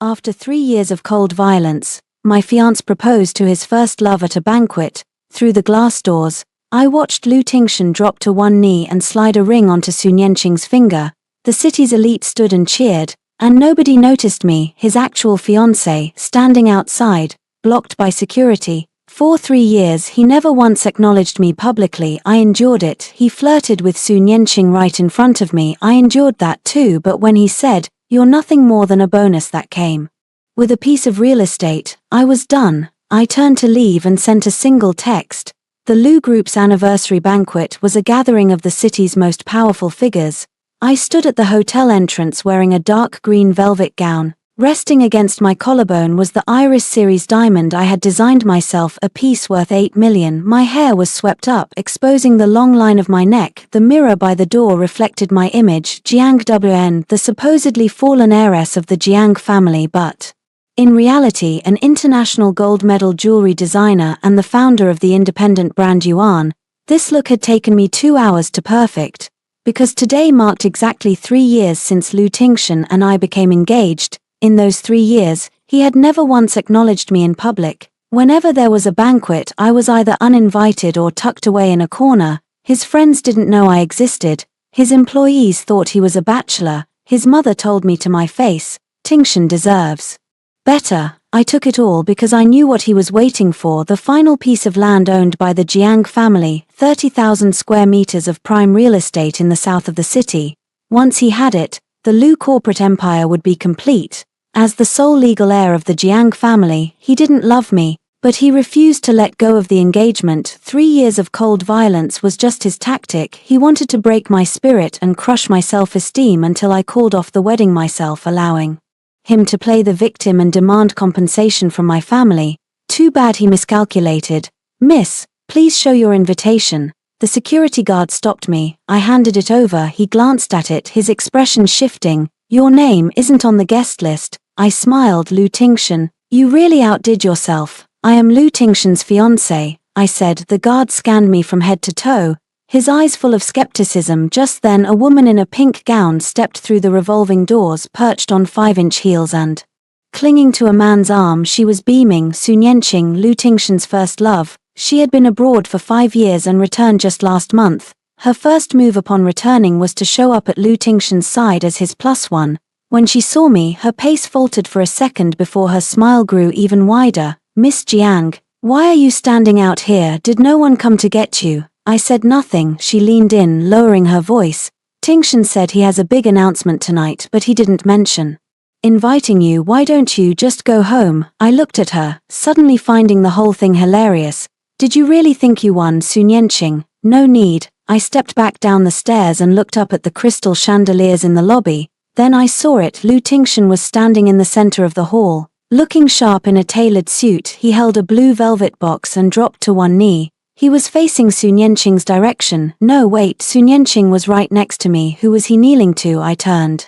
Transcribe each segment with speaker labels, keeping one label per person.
Speaker 1: After 3 years of cold violence, my fiancé proposed to his first love at a banquet. Through the glass doors, I watched Lu Tingshan drop to one knee and slide a ring onto Sun Yanqing's finger. The city's elite stood and cheered, and nobody noticed me, his actual fiancé, standing outside, blocked by security. For 3 years he never once acknowledged me publicly. I endured it. He flirted with Sun Yanqing right in front of me. I endured that too, but when he said, "You're nothing more than a bonus," that came with a piece of real estate, I was done. I turned to leave and sent a single text. The Lu Group's anniversary banquet was a gathering of the city's most powerful figures. I stood at the hotel entrance wearing a dark green velvet gown. Resting against my collarbone was the Iris Series diamond I had designed myself, a piece worth 8 million. My hair was swept up, exposing the long line of my neck. The mirror by the door reflected my image, Jiang Wn, the supposedly fallen heiress of the Jiang family, but in reality an international gold medal jewelry designer and the founder of the independent brand Yuan. This look had taken me 2 hours to perfect, because today marked exactly 3 years since Lu Tingshan and I became engaged. In those 3 years, he had never once acknowledged me in public. Whenever there was a banquet, I was either uninvited or tucked away in a corner. His friends didn't know I existed. His employees thought he was a bachelor. His mother told me to my face, "Tingshan deserves better." I took it all because I knew what he was waiting for, the final piece of land owned by the Jiang family, 30,000 square meters of prime real estate in the south of the city. Once he had it, the Lu corporate empire would be complete. As the sole legal heir of the Jiang family, he didn't love me, but he refused to let go of the engagement. 3 years of cold violence was just his tactic. He wanted to break my spirit and crush my self-esteem until I called off the wedding myself, allowing him to play the victim and demand compensation from my family. Too bad he miscalculated. "Miss, please show your invitation." The security guard stopped me. I handed it over. He glanced at it, his expression shifting. "Your name isn't on the guest list." I smiled. "Lu Tingshan, you really outdid yourself." "I am Lu Tingshan's fiancé," I said. The guard scanned me from head to toe, his eyes full of skepticism. Just then a woman in a pink gown stepped through the revolving doors, perched on 5-inch heels and clinging to a man's arm. She was beaming. Sun Yanqing, Lu Tingshan's first love. She had been abroad for 5 years and returned just last month. Her first move upon returning was to show up at Lu Tingshan's side as his plus one. When she saw me, her pace faltered for a second before her smile grew even wider. "Miss Jiang, why are you standing out here? Did no one come to get you?" I said nothing. She leaned in, lowering her voice. "Tingshan said he has a big announcement tonight, but he didn't mention inviting you. Why don't you just go home?" I looked at her, suddenly finding the whole thing hilarious. "Did you really think you won, Sun Yanqing? No need." I stepped back down the stairs and looked up at the crystal chandeliers in the lobby. Then I saw it. Lu Tingshan was standing in the center of the hall, looking sharp in a tailored suit. He held a blue velvet box and dropped to one knee. He was facing Sun Yanqing's direction. No, wait, Sun Yanqing was right next to me. Who was he kneeling to? I turned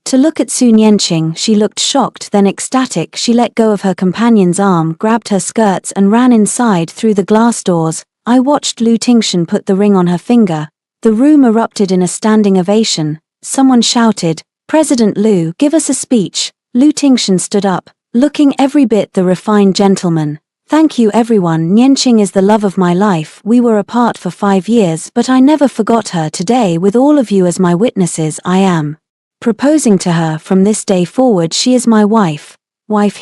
Speaker 1: to look at Sun Yanqing. She looked shocked, then ecstatic. She let go of her companion's arm, grabbed her skirts and ran inside through the glass doors. I watched Lu Tingshan put the ring on her finger. The room erupted in a standing ovation. Someone shouted, "President Lu, give us a speech." Lu Tingshan stood up, looking every bit the refined gentleman. "Thank you everyone. Yanqing is the love of my life. We were apart for 5 years, but I never forgot her. Today, with all of you as my witnesses, I am proposing to her. From this day forward she is my wife."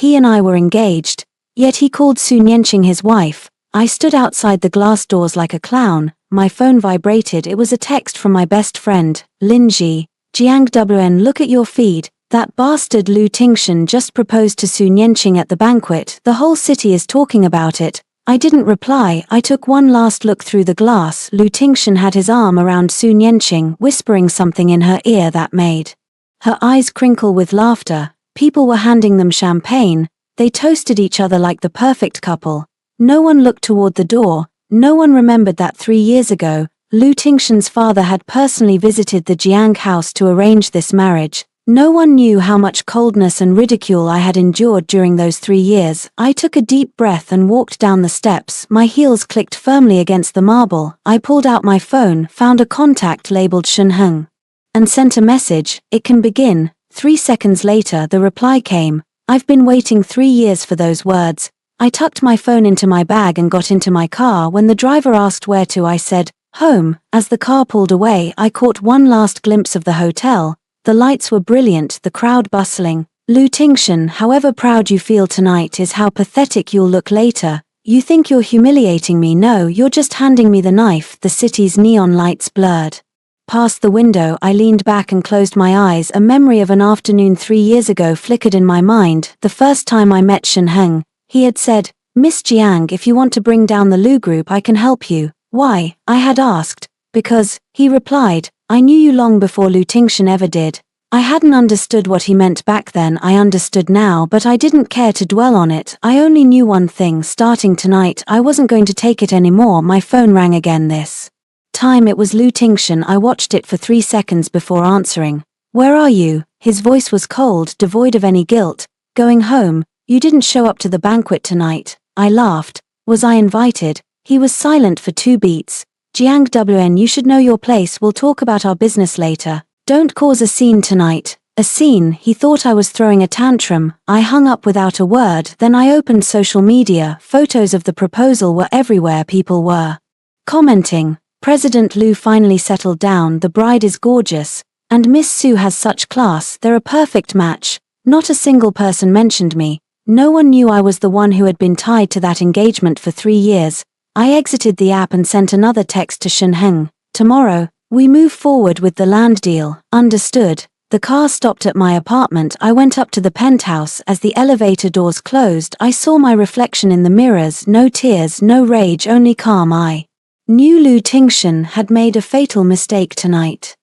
Speaker 1: He and I were engaged, yet he called Sun Yanqing his wife. I stood outside the glass doors like a clown. My phone vibrated. It was a text from my best friend, Linji. "Jiang Wn, look at your feed. That bastard Lu Tingshan just proposed to Sun Yanqing at the banquet. The whole city is talking about it." I didn't reply. I took one last look through the glass. Lu Tingshan had his arm around Sun Yanqing, whispering something in her ear that made her eyes crinkle with laughter. People were handing them champagne. They toasted each other like the perfect couple. No one looked toward the door. No one remembered that 3 years ago, Lu Tingshan's father had personally visited the Jiang house to arrange this marriage. No one knew how much coldness and ridicule I had endured during those 3 years. I took a deep breath and walked down the steps. My heels clicked firmly against the marble. I pulled out my phone, found a contact labeled Shenheng, and sent a message. "It can begin." 3 seconds later the reply came, I've been waiting 3 years for those words. I tucked my phone into my bag and got into my car. When the driver asked where to, I said, home. As the car pulled away, I caught one last glimpse of the hotel. The lights were brilliant, the crowd bustling. Lu Tingxian, however proud you feel tonight is how pathetic you'll look later. You think you're humiliating me? No, you're just handing me the knife. The city's neon lights blurred past the window. I leaned back and closed my eyes. A memory of an afternoon 3 years ago flickered in my mind. The first time I met Shen Heng, he had said, Miss Jiang, if you want to bring down the Lu group, I can help you. Why? I had asked. Because, he replied, I knew you long before Lu Tingxian ever did. I hadn't understood what he meant back then. I understood now, but I didn't care to dwell on it. I only knew one thing: starting tonight, I wasn't going to take it anymore. My phone rang again. This time it was Lu Tingxian. I watched it for 3 seconds before answering. Where are you? His voice was cold, devoid of any guilt. Going home. You didn't show up to the banquet tonight. I laughed. Was I invited? He was silent for 2 beats. Jiang Wn, you should know your place. We'll talk about our business later. Don't cause a scene tonight. A scene? He thought I was throwing a tantrum. I hung up without a word. Then I opened social media. Photos of the proposal were everywhere. People were commenting. President Lu finally settled down. The bride is gorgeous. And Miss Su has such class. They're a perfect match. Not a single person mentioned me. No one knew I was the one who had been tied to that engagement for 3 years. I exited the app and sent another text to Shen Heng. Tomorrow, we move forward with the land deal. Understood. The car stopped at my apartment. I went up to the penthouse. As the elevator doors closed, I saw my reflection in the mirrors. No tears, no rage, only calm. I knew Lu Tingxian had made a fatal mistake tonight.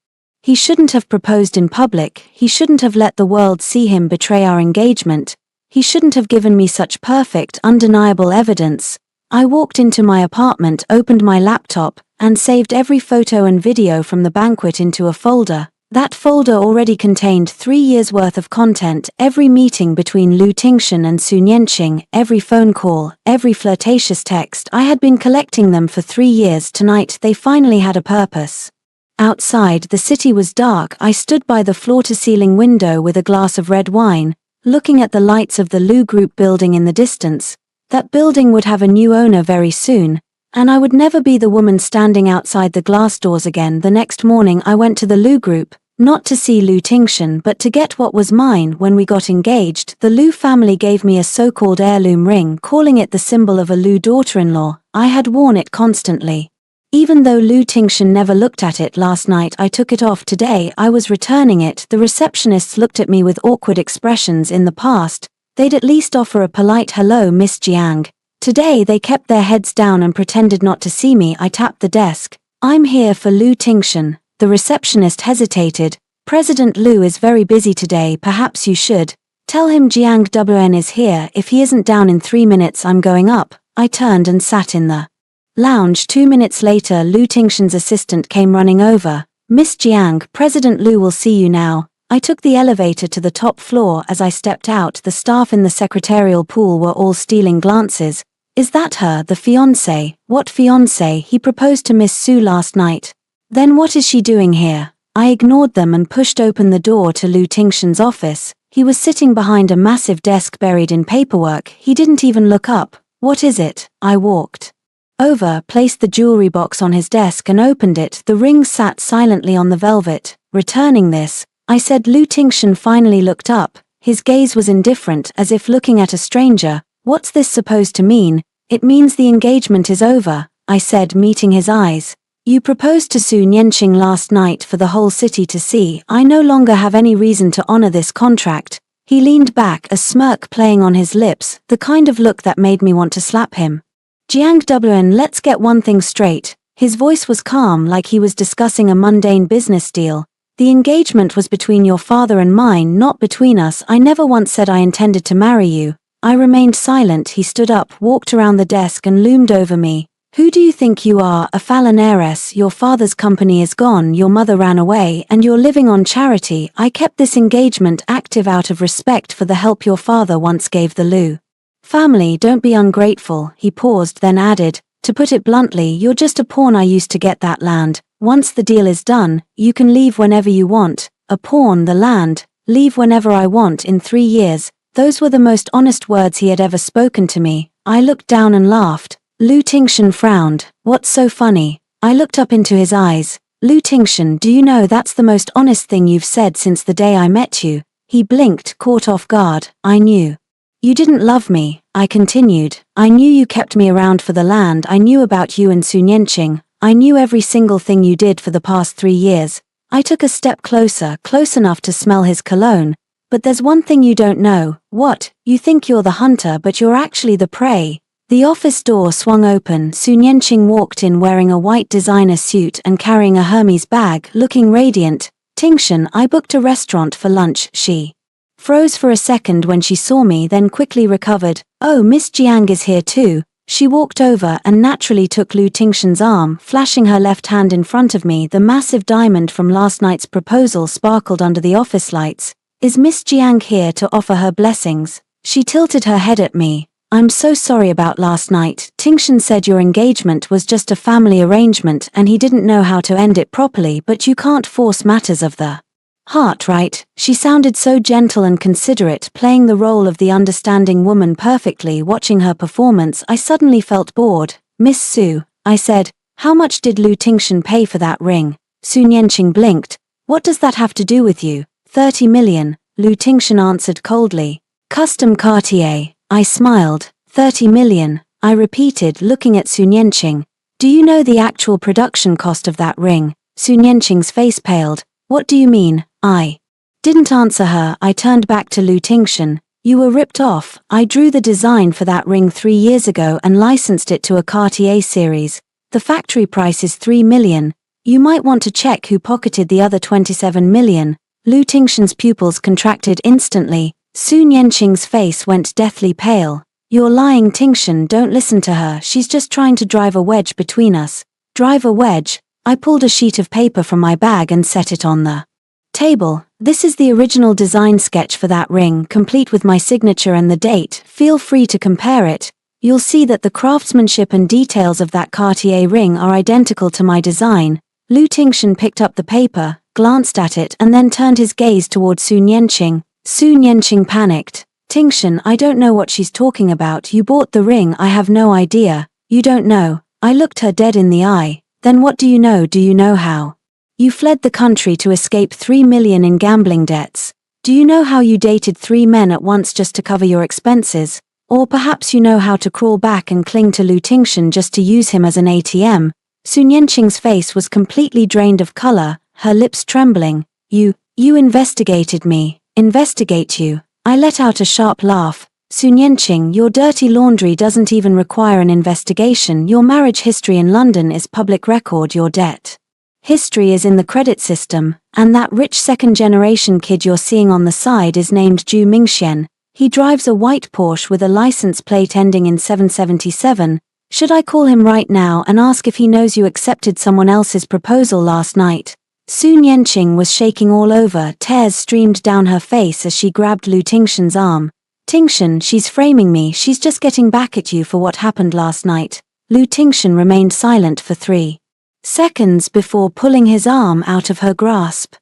Speaker 1: He shouldn't have proposed in public. He shouldn't have let the world see him betray our engagement. He shouldn't have given me such perfect, undeniable evidence. I walked into my apartment, opened my laptop, and saved every photo and video from the banquet into a folder. That folder already contained 3 years' worth of content: every meeting between Lu Tingxian and Su Nianqing, every phone call, every flirtatious text. I had been collecting them for 3 years. Tonight they finally had a purpose. Outside, the city was dark. I stood by the floor-to-ceiling window with a glass of red wine, looking at the lights of the Lu Group building in the distance. That building would have a new owner very soon, and I would never be the woman standing outside the glass doors again. The next morning I went to the Lu Group, not to see Lu Tingxian but to get what was mine. When we got engaged, the Lu family gave me a so-called heirloom ring, calling it the symbol of a Lu daughter-in-law. I had worn it constantly. Even though Lu Tingxian never looked at it last night, I took it off. Today I was returning it. The receptionists looked at me with awkward expressions. In the past, they'd at least offer a polite hello, Miss Jiang. Today they kept their heads down and pretended not to see me. I tapped the desk. I'm here for Lu Tingxian. The receptionist hesitated. President Lu is very busy today. Perhaps you should tell him Jiang Wn is here. If he isn't down in 3 minutes, I'm going up. I turned and sat in the lounge. 2 minutes later, Lu Tingxian's assistant came running over. Miss Jiang, President Lu will see you now. I took the elevator to the top floor. As I stepped out, the staff in the secretarial pool were all stealing glances. Is that her, the fiancé? What fiancé? He proposed to Miss Su last night. Then what is she doing here? I ignored them and pushed open the door to Lu Tingxian's office. He was sitting behind a massive desk buried in paperwork. He didn't even look up. What is it? I walked over, placed the jewelry box on his desk and opened it. The ring sat silently on the velvet. Returning this, I said. Lu Tingxian finally looked up. His gaze was indifferent, as if looking at a stranger. What's this supposed to mean? It means the engagement is over, I said, meeting his eyes. You proposed to Su Nianqing last night for the whole city to see. I no longer have any reason to honor this contract. He leaned back, a smirk playing on his lips, the kind of look that made me want to slap him. Jiang Wn, let's get one thing straight. His voice was calm, like he was discussing a mundane business deal. The engagement was between your father and mine, not between us. I never once said I intended to marry you. I remained silent. He stood up, walked around the desk and loomed over me. Who do you think you are? A fallen heiress. Your father's company is gone, your mother ran away, and you're living on charity. I kept this engagement active out of respect for the help your father once gave the Lu family. Don't be ungrateful. He paused, then added, to put it bluntly, you're just a pawn. I used to get that land. Once the deal is done, you can leave whenever you want. A pawn, the land, leave whenever I want. In 3 years, Those were the most honest words he had ever spoken to me. I looked down and laughed. Lu Tingshan frowned. What's so funny? I looked up into his eyes. Lu Tingshan, do you know that's the most honest thing you've said since the day I met you? He blinked, caught off guard. I knew. You didn't love me, I continued. I knew you kept me around for the land. I knew about you and Sun Yanqing. I knew every single thing you did for the past 3 years. I took a step closer, close enough to smell his cologne. But there's one thing you don't know. What? You think you're the hunter, but you're actually the prey. The office door swung open. Sun Yanqing walked in wearing a white designer suit and carrying a Hermes bag, looking radiant. Tingshan, I booked a restaurant for lunch. She froze for a second when she saw me, then quickly recovered. Oh, Miss Jiang is here too. She walked over and naturally took Lu Tingshan's arm, flashing her left hand in front of me. The massive diamond from last night's proposal sparkled under the office lights. Is Miss Jiang here to offer her blessings? She tilted her head at me. I'm so sorry about last night. Tingshan said your engagement was just a family arrangement and he didn't know how to end it properly, but you can't force matters of the heart, right? She sounded so gentle and considerate, playing the role of the understanding woman perfectly. Watching her performance, I suddenly felt bored. Miss Su, I said, how much did Lu Tingshan pay for that ring? Sun Yanqing blinked. What does that have to do with you? 30 million, Lu Tingshan answered coldly. Custom Cartier. I smiled. 30 million, I repeated, looking at Sun Yanqing. Do you know the actual production cost of that ring? Sun Yanqing's face paled. What do you mean? I didn't answer her. I turned back to Lu Tingshan. You were ripped off. I drew the design for that ring 3 years ago and licensed it to a Cartier series. The factory price is 3 million. You might want to check who pocketed the other 27 million. Lu Tingshan's pupils contracted instantly. Sun Yanqing's face went deathly pale. You're lying, Tingshan, don't listen to her. She's just trying to drive a wedge between us. Drive a wedge? I pulled a sheet of paper from my bag and set it on the table. This is the original design sketch for that ring, complete with my signature and the date. Feel free to compare it. You'll see that the craftsmanship and details of that Cartier ring are identical to my design. Lu Tingshan picked up the paper, glanced at it and then turned his gaze toward Sun Yanqing. Sun Yanqing panicked. Tingshan, I don't know what she's talking about. You bought the ring. I have no idea. You don't know. I looked her dead in the eye. Then what do you know? Do you know how you fled the country to escape 3 million in gambling debts? Do you know how you dated 3 men at once just to cover your expenses? Or perhaps you know how to crawl back and cling to Lu Tingshan just to use him as an ATM? Sun Yanqing's face was completely drained of color, her lips trembling. You investigated me. Investigate you. I let out a sharp laugh. Sun Yanqing, your dirty laundry doesn't even require an investigation. Your marriage history in London is public record. Your debt history is in the credit system, and that rich second-generation kid you're seeing on the side is named Zhu Mingxian. He drives a white Porsche with a license plate ending in 777. Should I call him right now and ask if he knows you accepted someone else's proposal last night? Sun Yanqing was shaking all over. Tears streamed down her face as she grabbed Lu Tingshan's arm. Tingshan, she's framing me. She's just getting back at you for what happened last night. Lu Tingshan remained silent for 3 seconds before pulling his arm out of her grasp.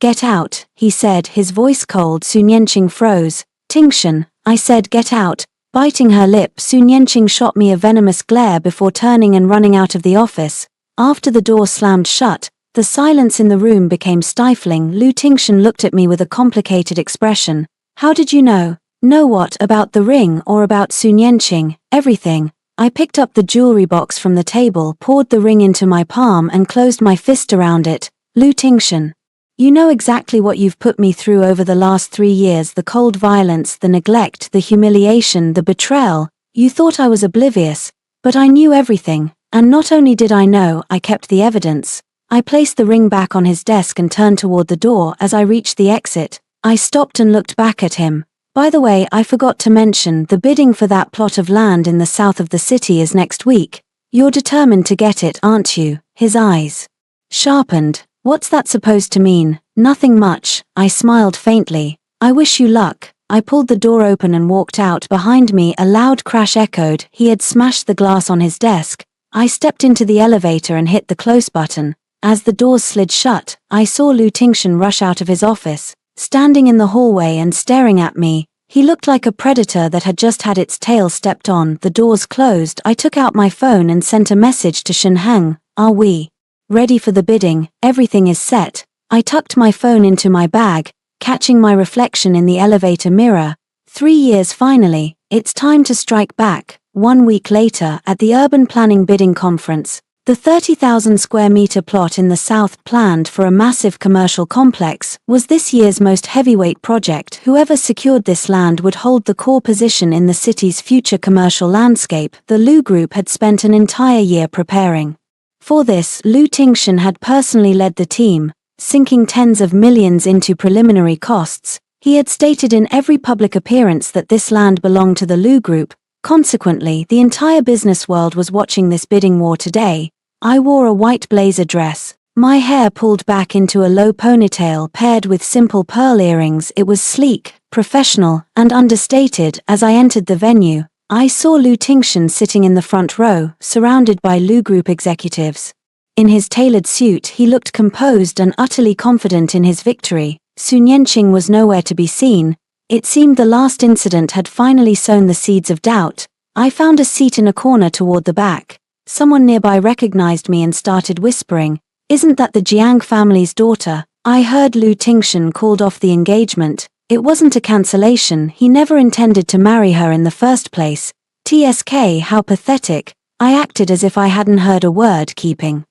Speaker 1: Get out, he said, his voice cold. Sun Yanqing froze. Tingshan, I said get out. Biting her lip, Sun Yanqing shot me a venomous glare before turning and running out of the office. After the door slammed shut, the silence in the room became stifling. Lu Tingshan looked at me with a complicated expression. How did you know? Know what, about the ring or about Sun Yanqing? Everything. I picked up the jewelry box from the table, poured the ring into my palm and closed my fist around it. Lu Tingshan. You know exactly what you've put me through over the last 3 years, the cold violence, the neglect, the humiliation, the betrayal. You thought I was oblivious, but I knew everything, and not only did I know, I kept the evidence. I placed the ring back on his desk and turned toward the door. As I reached the exit, I stopped and looked back at him. By the way, I forgot to mention, the bidding for that plot of land in the south of the city is next week. You're determined to get it, aren't you? His eyes sharpened. What's that supposed to mean? Nothing much, I smiled faintly. I wish you luck. I pulled the door open and walked out. Behind me, a loud crash echoed. He had smashed the glass on his desk. I stepped into the elevator and hit the close button. As the doors slid shut, I saw Lu Tingshan rush out of his office. Standing in the hallway and staring at me, He looked like a predator that had just had its tail stepped on. The doors closed. I took out my phone and sent a message to Shinheng. Are we ready for the bidding? Everything is set. I tucked my phone into my bag, catching my reflection in the elevator mirror. 3 years finally, it's time to strike back. 1 week later, at the Urban Planning Bidding Conference, the 30,000 square meter plot in the south planned for a massive commercial complex was this year's most heavyweight project. Whoever secured this land would hold the core position in the city's future commercial landscape. The Lu Group had spent an entire year preparing for this. Lu Tingshan had personally led the team, sinking tens of millions into preliminary costs. He had stated in every public appearance that this land belonged to the Lu Group. Consequently, the entire business world was watching this bidding war today. I wore a white blazer dress, my hair pulled back into a low ponytail paired with simple pearl earrings. It was sleek, professional, and understated. As I entered the venue, I saw Lu Tingshan sitting in the front row, surrounded by Lu Group executives. In his tailored suit, he looked composed and utterly confident in his victory. Sun Yanqing was nowhere to be seen. It seemed the last incident had finally sown the seeds of doubt. I found a seat in a corner toward the back. Someone nearby recognized me and started whispering, "Isn't that the Jiang family's daughter?" I heard Lu Tingshan called off the engagement. It wasn't a cancellation. He never intended to marry her in the first place. TSK, how pathetic. I acted as if I hadn't heard a word, keeping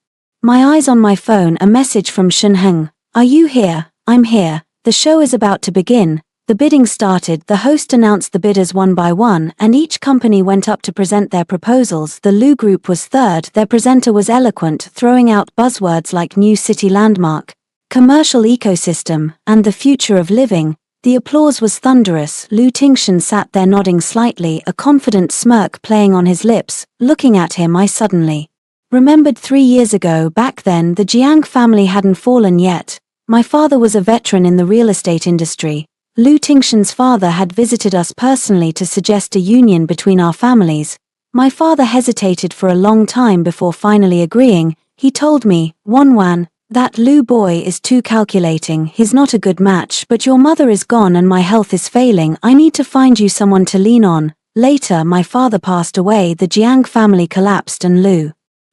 Speaker 1: my eyes on my phone. A message from Shinheng. "Are you here?" "I'm here. The show is about to begin." The bidding started. The host announced the bidders one by one, and each company went up to present their proposals. The Lu Group was third. Their presenter was eloquent, throwing out buzzwords like new city landmark, commercial ecosystem, and the future of living. The applause was thunderous. Lu Tingshan sat there nodding slightly, a confident smirk playing on his lips. Looking at him, I suddenly remembered 3 years ago. Back then, the Jiang family hadn't fallen yet. My father was a veteran in the real estate industry. Lu Tingshan's father had visited us personally to suggest a union between our families. My father hesitated for a long time before finally agreeing. He told me, "Wanwan, that Lu boy is too calculating. He's not a good match, but your mother is gone and my health is failing. I need to find you someone to lean on." Later, my father passed away. The Jiang family collapsed and Lu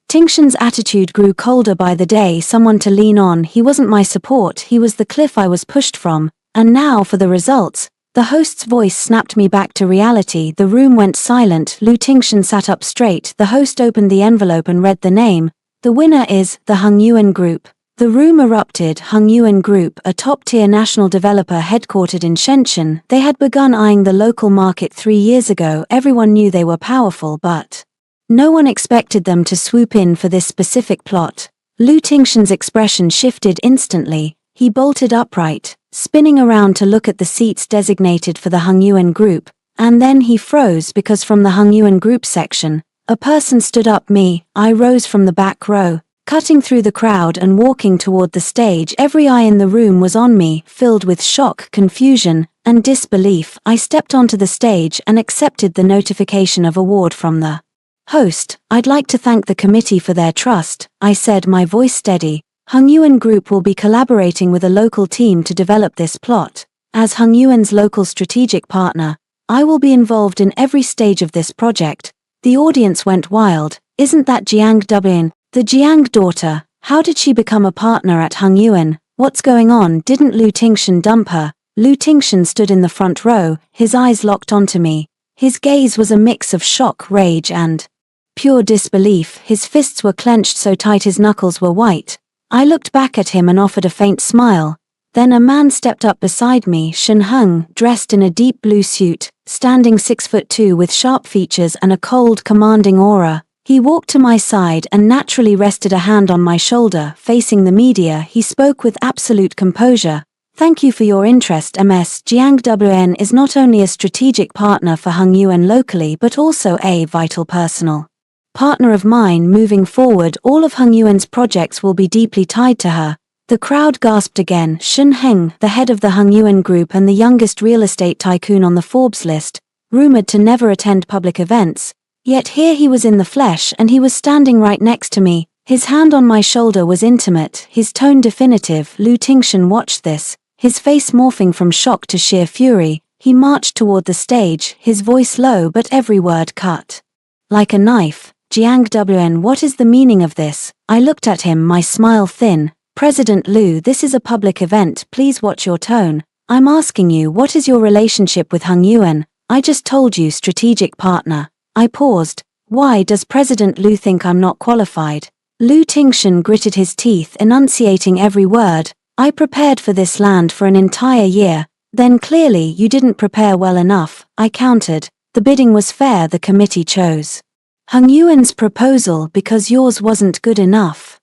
Speaker 1: Tingshan's attitude grew colder by the day. Someone to lean on. He wasn't my support. He was the cliff I was pushed from. And now for the results. The host's voice snapped me back to reality. The room went silent. Lu Tingshan sat up straight. The host opened the envelope and read the name. "The winner is the Hung Yuan Group." The room erupted. Hung Yuan Group, a top-tier national developer headquartered in Shenzhen. They had begun eyeing the local market 3 years ago. Everyone knew they were powerful, but no one expected them to swoop in for this specific plot. Lu Tingshan's expression shifted instantly. He bolted upright, spinning around to look at the seats designated for the Hung Yuan Group, and then he froze because from the Hung Yuan Group section, a person stood up. Me. I rose from the back row, cutting through the crowd and walking toward the stage. Every eye in the room was on me, filled with shock, confusion, and disbelief. I stepped onto the stage and accepted the notification of award from the host. "I'd like to thank the committee for their trust," I said, my voice steady. Hung Yuan Group will be collaborating with a local team to develop this plot. As Hung Yuan's local strategic partner, I will be involved in every stage of this project. The audience went wild. "Isn't that Jiang Dublin, the Jiang daughter? How did she become a partner at Hung Yuan? What's going on? Didn't Lu Tingshan dump her?" Lu Tingshan stood in the front row, his eyes locked onto me. His gaze was a mix of shock, rage, and pure disbelief. His fists were clenched so tight his knuckles were white. I looked back at him and offered a faint smile. Then a man stepped up beside me, Shinheng, dressed in a deep blue suit, standing 6'2" with sharp features and a cold, commanding aura. He walked to my side and naturally rested a hand on my shoulder. Facing the media, he spoke with absolute composure. "Thank you for your interest, Ms. Jiang WN is not only a strategic partner for Hung Yuan locally but also a vital personal partner of mine. Moving forward, all of Hung Yuan's projects will be deeply tied to her." The crowd gasped again. Shinheng, the head of the Hung Yuan Group and the youngest real estate tycoon on the Forbes list, rumored to never attend public events. Yet here he was in the flesh and he was standing right next to me. His hand on my shoulder was intimate, his tone definitive. Lu Tingshan watched this, his face morphing from shock to sheer fury. He marched toward the stage, his voice low but every word cut like a knife. Jiang Wn, what is the meaning of this? I looked at him, my smile thin. President Liu, this is a public event, please watch your tone. I'm asking you, what is your relationship with Hung Yuan? I just told you, strategic partner. I paused. Why does President Liu think I'm not qualified? Liu Tingshan gritted his teeth, enunciating every word. I prepared for this land for an entire year. Then clearly you didn't prepare well enough, I countered. The bidding was fair, the committee chose Hung Yuan's proposal because yours wasn't good enough.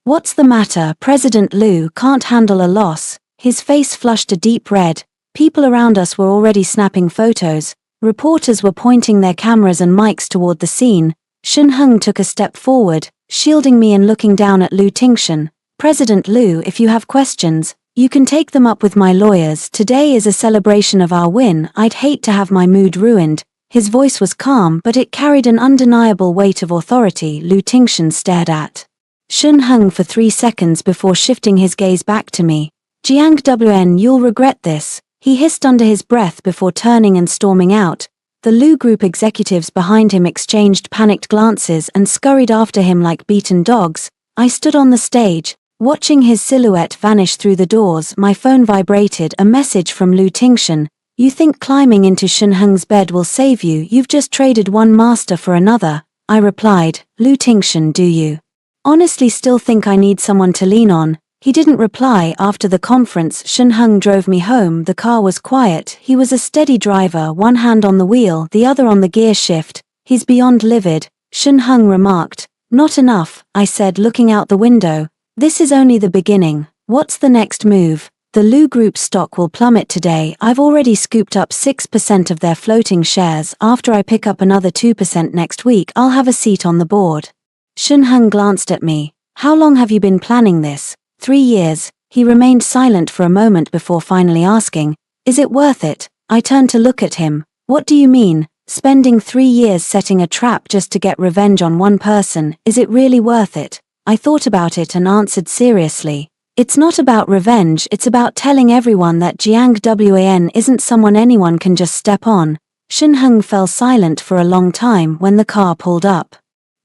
Speaker 1: What's the matter? President Liu can't handle a loss. His face flushed a deep red. People around us were already snapping photos. Reporters were pointing their cameras and mics toward the scene. Shen Heng took a step forward, shielding me and looking down at Liu Tingshan. President Liu, if you have questions, you can take them up with my lawyers. Today is a celebration of our win. I'd hate to have my mood ruined. His voice was calm, but it carried an undeniable weight of authority. Liu Tingshan stared at Shen Heng for 3 seconds before shifting his gaze back to me. Jiang Wn, you'll regret this, he hissed under his breath before turning and storming out. The Liu Group executives behind him exchanged panicked glances and scurried after him like beaten dogs. I stood on the stage, watching his silhouette vanish through the doors. My phone vibrated, a message from Liu Tingshan. You think climbing into Shen Heng's bed will save you? You've just traded one master for another. I replied. Liu Tingshan, do you honestly still think I need someone to lean on? He didn't reply. After the conference, Shen Heng drove me home. The car was quiet. He was a steady driver, one hand on the wheel, the other on the gear shift. He's beyond livid. Shen Heng remarked. Not enough, I said, looking out the window. This is only the beginning. What's the next move? The Liu Group stock will plummet today. I've already scooped up 6% of their floating shares. After I pick up another 2% next week, I'll have a seat on the board. Shen Heng glanced at me. How long have you been planning this? 3 years. He remained silent for a moment before finally asking, is it worth it? I turned to look at him. What do you mean? Spending 3 years setting a trap just to get revenge on one person, is it really worth it? I thought about it and answered seriously. It's not about revenge, it's about telling everyone that Jiang Wan isn't someone anyone can just step on. Shen Heng fell silent for a long time when the car pulled up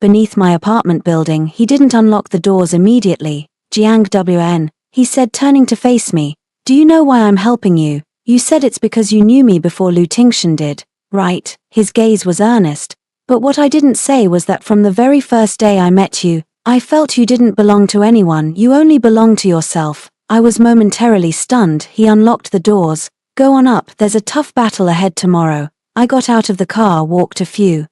Speaker 1: beneath my apartment building. He didn't unlock the doors immediately. Jiang Wan, he said, turning to face me. Do you know why I'm helping you? You said it's because you knew me before Liu Tingshan did, right? His gaze was earnest. But what I didn't say was that from the very first day I met you, I felt you didn't belong to anyone, you only belonged to yourself. I was momentarily stunned. He unlocked the doors. Go on up, there's a tough battle ahead tomorrow. I got out of the car, walked a few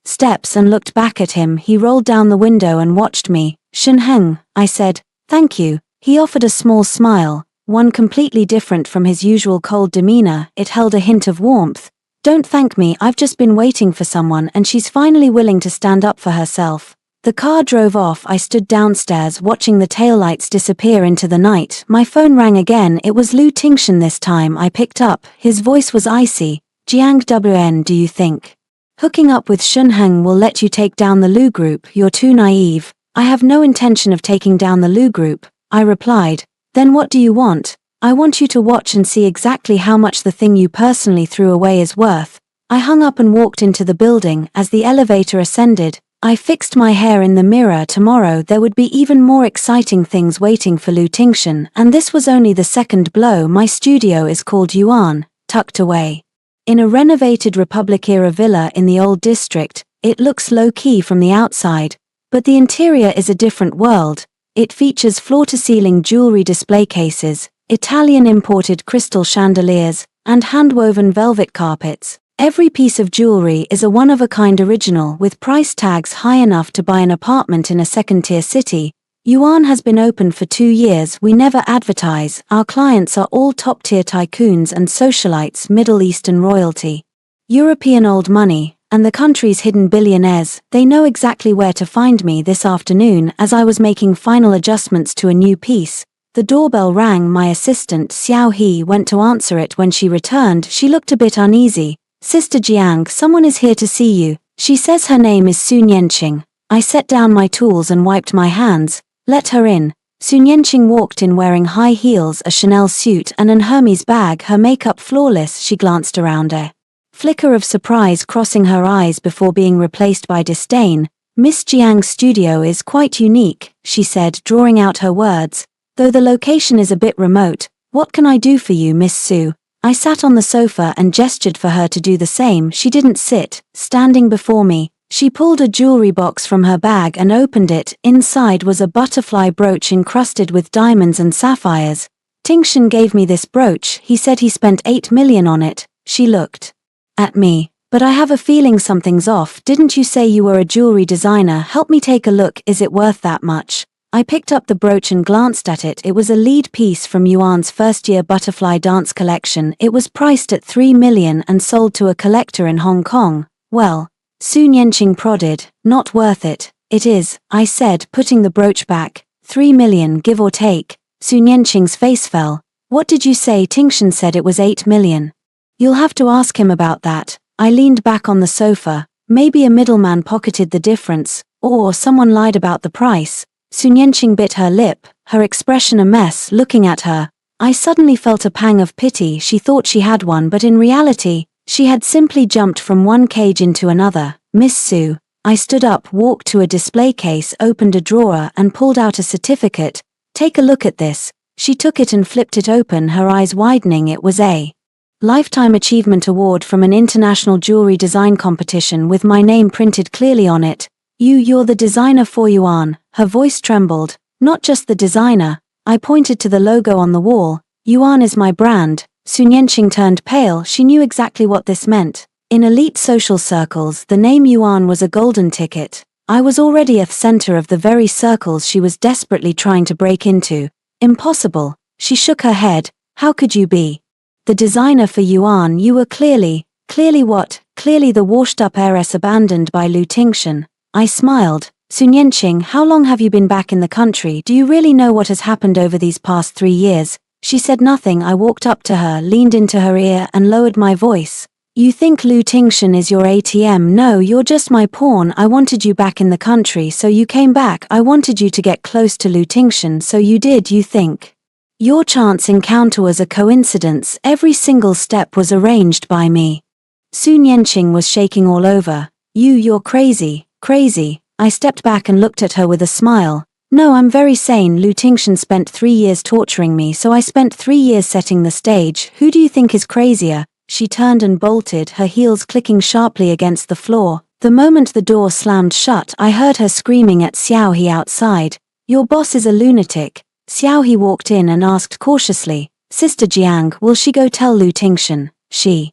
Speaker 1: steps and looked back at him. He rolled down the window and watched me. Shen Heng, I said. Thank you. He offered a small smile, one completely different from his usual cold demeanor. It held a hint of warmth. Don't thank me, I've just been waiting for someone and she's finally willing to stand up for herself. The car drove off. I stood downstairs watching the taillights disappear into the night. My phone rang again. It was Liu Tingshan this time. I picked up. His voice was icy. Jiang Wan, do you think hooking up with Shen Heng will let you take down the Liu Group? You're too naive. I have no intention of taking down the Liu Group, I replied. Then what do you want? I want you to watch and see exactly how much the thing you personally threw away is worth. I hung up and walked into the building. As the elevator ascended, I fixed my hair in the mirror. Tomorrow there would be even more exciting things waiting for Liu Tingshan, and this was only the second blow. My studio is called Yuan, tucked away in a renovated Republic-era villa in the old district. It looks low-key from the outside, but the interior is a different world. It features floor-to-ceiling jewelry display cases, Italian imported crystal chandeliers, and hand-woven velvet carpets. Every piece of jewelry is a one-of-a-kind original with price tags high enough to buy an apartment in a second-tier city. Yuan has been open for 2 years. We never advertise. Our clients are all top-tier tycoons and socialites, Middle Eastern royalty, European old money, and the country's hidden billionaires. They know exactly where to find me. This afternoon, as I was making final adjustments to a new piece, the doorbell rang. My assistant, Xiao He, went to answer it. When she returned, she looked a bit uneasy. Sister Jiang, someone is here to see you. She says her name is Sun Yenqing. I set down my tools and wiped my hands. Let her in. Sun Yanqing walked in wearing high heels, a Chanel suit and an Hermes bag, her makeup flawless. She glanced around, a flicker of surprise crossing her eyes before being replaced by disdain. Miss Jiang's studio is quite unique, she said, drawing out her words, though the location is a bit remote. What can I do for you, Miss Su? I sat on the sofa and gestured for her to do the same. She didn't sit. Standing before me, she pulled a jewelry box from her bag and opened it. Inside was a butterfly brooch encrusted with diamonds and sapphires. Tingshan gave me this brooch. He said he spent 8 million on it. She looked at me. But I have a feeling something's off. Didn't you say you were a jewelry designer? Help me take a look. Is it worth that much? I picked up the brooch and glanced at it. It was a lead piece from Yuan's first-year butterfly dance collection. It was priced at 3 million and sold to a collector in Hong Kong. Well, Sun Yanqing prodded. Not worth it. It is, I said, putting the brooch back. 3 million, give or take. Sun Yanqing's face fell. What did you say? Tingshan said it was 8 million. You'll have to ask him about that. I leaned back on the sofa. Maybe a middleman pocketed the difference, or someone lied about the price. Sun Yanqing bit her lip, her expression a mess. Looking at her, I suddenly felt a pang of pity. She thought she had one, but in reality, she had simply jumped from one cage into another. Miss Su. I stood up, walked to a display case, opened a drawer and pulled out a certificate. Take a look at this. She took it and flipped it open, her eyes widening. It was a Lifetime Achievement Award from an international jewelry design competition with my name printed clearly on it. You're the designer for Yuan. Her voice trembled. Not just the designer. I pointed to the logo on the wall. Yuan is my brand. Sun Yanqing turned pale. She knew exactly what this meant. In elite social circles, the name Yuan was a golden ticket. I was already at the center of the very circles she was desperately trying to break into. Impossible. She shook her head. How could you be the designer for Yuan? You were clearly what? Clearly the washed-up heiress abandoned by Lu Tingshan. I smiled. Sun Yanqing, how long have you been back in the country? Do you really know what has happened over these past 3 years? She said nothing. I walked up to her, leaned into her ear and lowered my voice. You think Lu Tingshan is your ATM? No, you're just my pawn. I wanted you back in the country, so you came back. I wanted you to get close to Lu Tingshan, so you did. You think your chance encounter was a coincidence? Every single step was arranged by me. Sun Yanqing was shaking all over. You're crazy. Crazy. I stepped back and looked at her with a smile. No, I'm very sane. Lu Tingshan spent 3 years torturing me, so I spent 3 years setting the stage. Who do you think is crazier? She turned and bolted, her heels clicking sharply against the floor. The moment the door slammed shut, I heard her screaming at Xiao He outside. Your boss is a lunatic. Xiao He walked in and asked cautiously, Sister Jiang, will she go tell Lu Tingshan? She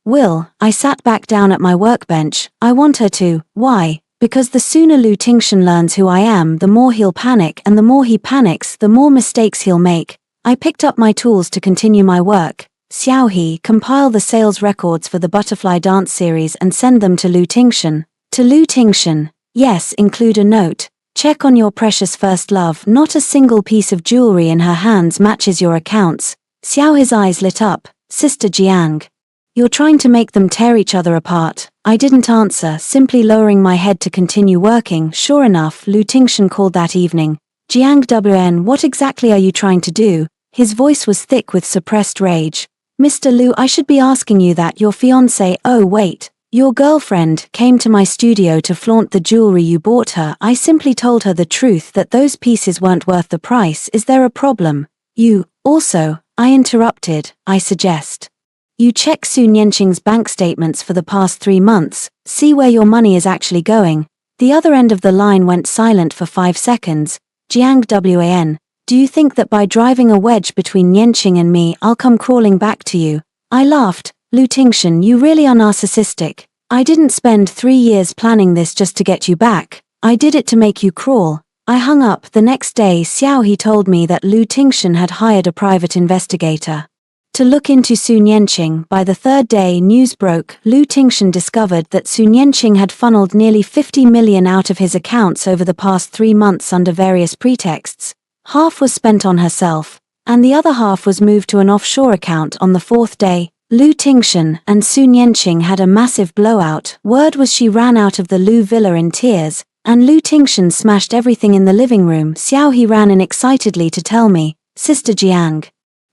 Speaker 1: will. I sat back down at my workbench. I want her to. Why? Because the sooner Lu Tingshan learns who I am, the more he'll panic, and the more he panics, the more mistakes he'll make. I picked up my tools to continue my work. Xiao He, compile the sales records for the Butterfly Dance series and send them to Lu Tingshan. To Lu Tingshan? Yes, include a note. Check on your precious first love. Not a single piece of jewelry in her hands matches your accounts. Xiao He's eyes lit up. Sister Jiang. You're trying to make them tear each other apart. I didn't answer, simply lowering my head to continue working. Sure enough, Lu Tingshan called that evening. Jiang Wn, what exactly are you trying to do? His voice was thick with suppressed rage. Mr. Lu, I should be asking you that. Your fiancé, oh wait, your girlfriend, came to my studio to flaunt the jewelry you bought her. I simply told her the truth, that those pieces weren't worth the price. Is there a problem? You, also, I interrupted, I suggest you check Sun Yanqing's bank statements for the past 3 months, see where your money is actually going. The other end of the line went silent for 5 seconds. Jiang Wan, do you think that by driving a wedge between Yanqing and me I'll come crawling back to you? I laughed. Lu Tingshan, you really are narcissistic. I didn't spend 3 years planning this just to get you back. I did it to make you crawl. I hung up. The next day Xiao He told me that Lu Tingshan had hired a private investigator to look into Sun Yanqing. By the 3rd day news broke. Lu Tingshan discovered that Sun Yanqing had funneled nearly 50 million out of his accounts over the past 3 months under various pretexts. Half was spent on herself, and the other half was moved to an offshore account. On the 4th day, Lu Tingshan and Sun Yanqing had a massive blowout. Word was she ran out of the Lu villa in tears. And Lu Tingshan smashed everything in the living room. Xiao He ran in excitedly to tell me, Sister Jiang.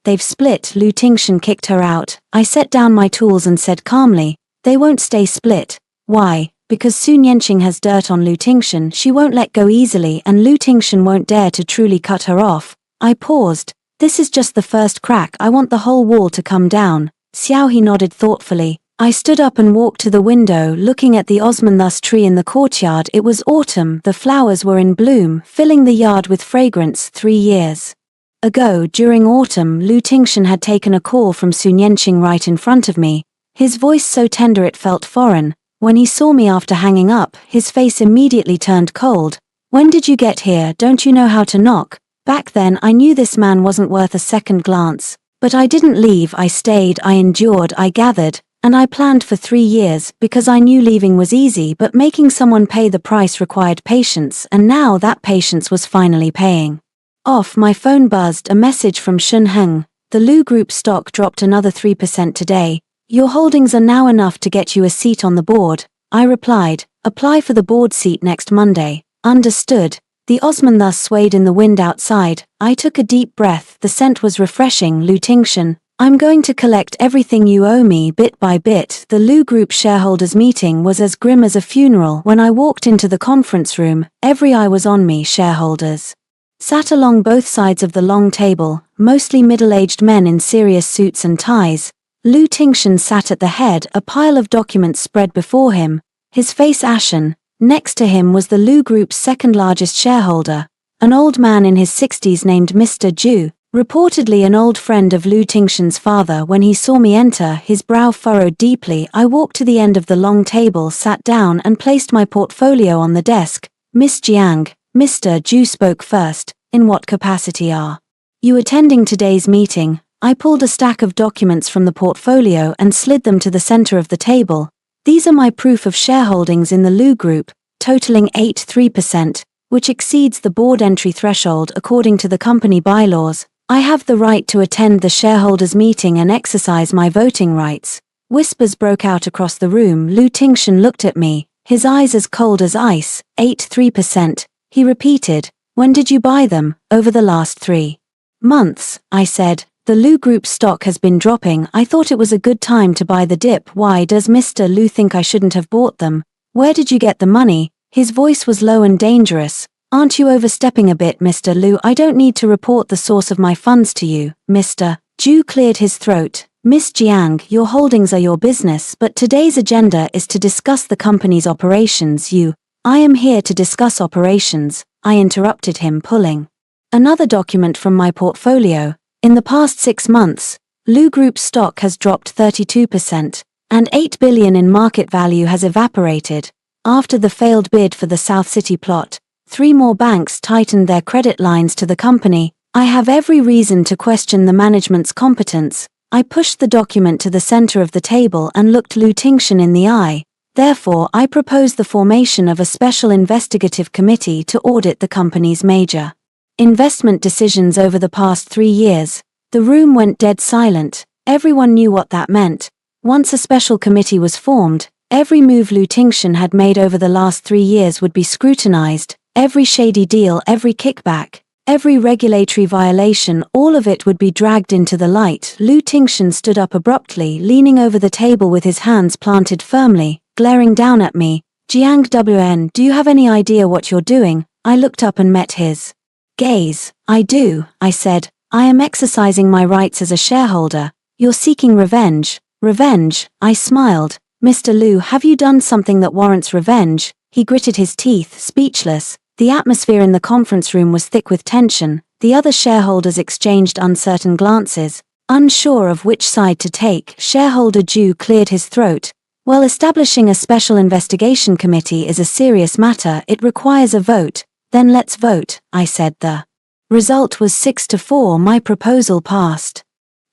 Speaker 1: They've split. Lu Tingshan kicked her out. I set down my tools and said calmly, they won't stay split. Why? Because Sun Yanqing has dirt on Lu Tingshan. She won't let go easily and Lu Tingshan won't dare to truly cut her off. I paused. This is just the first crack. I want the whole wall to come down. Xiao He nodded thoughtfully. I stood up and walked to the window, looking at the osmanthus tree in the courtyard. It was autumn. The flowers were in bloom, filling the yard with fragrance. 3 years ago, during autumn, Lu Tingshan had taken a call from Sun Yanqing right in front of me. His voice so tender it felt foreign. When he saw me after hanging up, his face immediately turned cold. When did you get here? Don't you know how to knock? Back then I knew this man wasn't worth a second glance. But I didn't leave. I stayed, I endured, I gathered, and I planned for 3 years, because I knew leaving was easy but making someone pay the price required patience, and now that patience was finally paying off. My phone buzzed, a message from Shun Heng. The Lu Group stock dropped another 3% today. Your holdings are now enough to get you a seat on the board. I replied, apply for the board seat next Monday. Understood. The osmanthus swayed in the wind outside. I took a deep breath. The scent was refreshing. Lu Tingshan, I'm going to collect everything you owe me bit by bit. The Lu Group shareholders meeting was as grim as a funeral. When I walked into the conference room, every eye was on me. Shareholders sat along both sides of the long table, mostly middle-aged men in serious suits and ties. Lu Tingshan sat at the head, a pile of documents spread before him, his face ashen. Next to him was the Lu Group's second-largest shareholder, an old man in his 60s named Mr. Zhu, reportedly an old friend of Lu Tingshan's father. When he saw me enter, his brow furrowed deeply. I walked to the end of the long table, sat down and placed my portfolio on the desk. Miss Jiang, Mr. Zhu spoke first. In what capacity are you attending today's meeting? I pulled a stack of documents from the portfolio and slid them to the center of the table. These are my proof of shareholdings in the Lu Group, totaling 83%, which exceeds the board entry threshold according to the company bylaws. I have the right to attend the shareholders' meeting and exercise my voting rights. Whispers broke out across the room. Lu Tingshan looked at me, his eyes as cold as ice. 83%, he repeated. When did you buy them? Over the last 3 months, I said. The Lu Group stock has been dropping. I thought it was a good time to buy the dip. Why does Mr. Lu think I shouldn't have bought them? Where did you get the money? His voice was low and dangerous. Aren't you overstepping a bit, Mr. Lu? I don't need to report the source of my funds to you, Mr. Zhu cleared his throat. Miss Jiang, your holdings are your business, but today's agenda is to discuss the company's operations. I am here to discuss operations, I interrupted him, pulling another document from my portfolio. In the past 6 months, Lu Group stock has dropped 32%, and 8 billion in market value has evaporated. After the failed bid for the South City plot, 3 more banks tightened their credit lines to the company. I have every reason to question the management's competence. I pushed the document to the center of the table and looked Lu Tingshan in the eye. Therefore, I propose the formation of a special investigative committee to audit the company's major investment decisions over the past 3 years. The room went dead silent. Everyone knew what that meant. Once a special committee was formed, every move Lu Tingshan had made over the last 3 years would be scrutinized. Every shady deal, every kickback, every regulatory violation, all of it would be dragged into the light. Lu Tingshan stood up abruptly, leaning over the table with his hands planted firmly, glaring down at me. Jiang Wn, do you have any idea what you're doing? I looked up and met his gaze. I do, I said. I am exercising my rights as a shareholder. You're seeking revenge. Revenge? I smiled. Mr. Lu, have you done something that warrants revenge? He gritted his teeth, speechless. The atmosphere in the conference room was thick with tension. The other shareholders exchanged uncertain glances, unsure of which side to take. Shareholder Zhu cleared his throat. Well, establishing a special investigation committee is a serious matter. It requires a vote. Then let's vote, I said. The result was 6-4. My proposal passed.